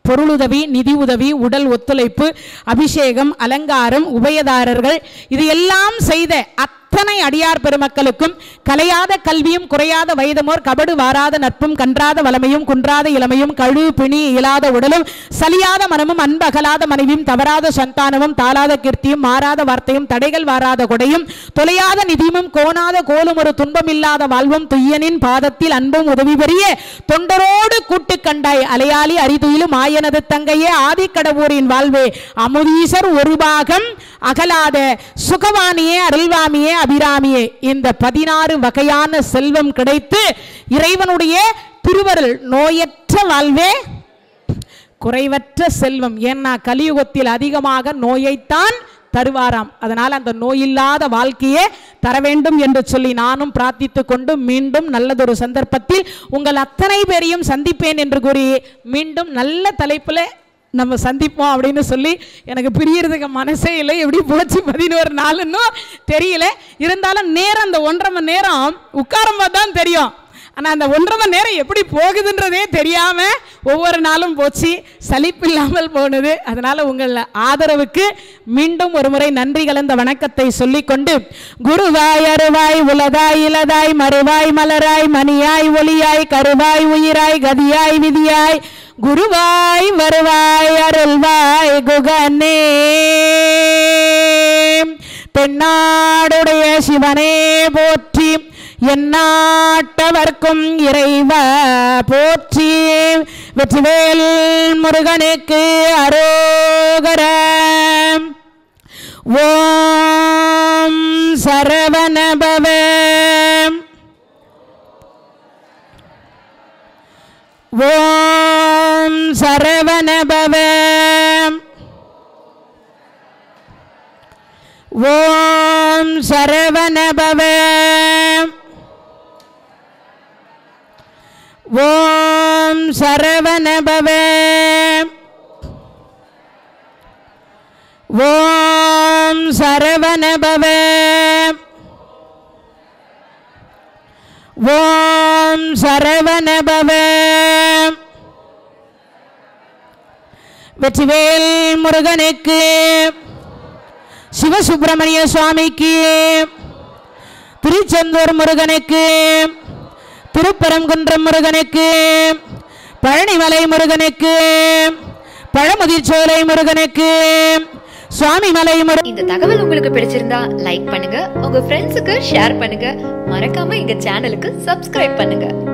பொருளுதவி, நிதி உதவி, உடல் ஒத்துழைப்பு, அபிஷேகம், அலங்காரம், உபயதாரர்கள் இது எல்லாம் செய்த அத்தனை அடியார் பெருமக்களுக்கும் கலையாத கல்வியும் குறையாத வயதுமோர் கபடு வாராத நட்பும் கன்றாத வளமையும் குன்றாத இளமையும் கழு பிணி இயலாத உடலும் சலியாத மனமும் அன்பகலாத மனைவியும் தவறாத சந்தானமும் தாளாத கீர்த்தியும் மாறாத வார்த்தையும் தடைகள் வாராத கொடையும் தொலையாத நிதியும் கோணாத கோலும் ஒரு துன்பமில்லாத வாழ்வும் துய்யனின் பாதத்தில் அன்பும் உதவி பெரிய தொண்டரோடு கூட்டு கண்டாய் அலையாளி அரிதுயிலும் ஆயனது தங்கையே ஆதிக்கடவூரின் வாழ்வே அமுதீசர் ஒரு பாகம் அகலாத சுகவாணியே அருள்வாமியே அபிராமியே இந்த 16 வகையான செல்வம் கிடைத்து இறைவனுடைய திருவருள் நோயற்ற வாழ்வே குறைவற்ற செல்வம். ஏன்னா கலியுகத்தில் அதிகமாக நோயைத்தான் தருவாராம். அதனால் அந்த நோயில்லாத வாழ்க்கையே தர வேண்டும் என்று சொல்லி நானும் பிரார்த்தித்து கொண்டு மீண்டும் நல்லதொரு சந்தர்ப்பத்தில் உங்கள் அத்தனை பேரையும் சந்திப்பேன் என்று கூறி மீண்டும் நல்ல தலைப்பில் நம்ம சந்திப்போம் அப்படின்னு சொல்லி எனக்கு பிரியறதுக்கு மனசே இல்லை. எப்படி போச்சு 11 நாளுன்னு தெரியல. இருந்தாலும் நேரம் அந்த 1.5 மணி நேரம் உட்காரும்போது தான் தெரியும். ஆனால் அந்த 1.5 மணி நேரம் எப்படி போகுதுன்றதே தெரியாமல் ஒவ்வொரு நாளும் போச்சு, சலிப்பில்லாமல் போனது. அதனால் உங்கள் ஆதரவுக்கு மீண்டும் ஒரு முறை நன்றி கலந்த வணக்கத்தை சொல்லிக்கொண்டு, குருவாய் அருவாய் உலதாய் இலதாய் மறுவாய் மலராய் மணியாய் ஒளியாய் கருவாய் உயிராய் கதியாய் விதியாய் குருவாய் வருவாய் அருள்வாய் குகனே பெண்ணாடுடைய சிவனே போற்றி எந்நாட்டவர்க்கும் இறைவா போற்றி வெற்றிவேல் முருகனுக்கு அரோகரம். ஓம் சரவணபவ ஓம் சரவணபவ ஓம் சரவணபவ. ஓம் சரவணபவ. ஓம் சரவணபவ. ஓம் சரவணபவ. வெற்றிவேல் முருகனுக்கு, சிவசுப்பிரமணிய சுவாமிக்கு, திருச்செந்தூர் முருகனுக்கு, திருப்பரங்குன்றம் முருகனுக்கு, பழனிமலை முருகனுக்கு, பழமுதிர்ச்சோலை முருகனுக்கு, சுவாமிமலை முருகன். இந்த தகவல் உங்களுக்கு பிடிச்சிருந்தா லைக் பண்ணுங்க, உங்க ஃப்ரெண்ட்ஸுக்கு ஷேர் பண்ணுங்க, மறக்காம எங்க சேனலுக்கு சப்ஸ்கிரைப் பண்ணுங்க.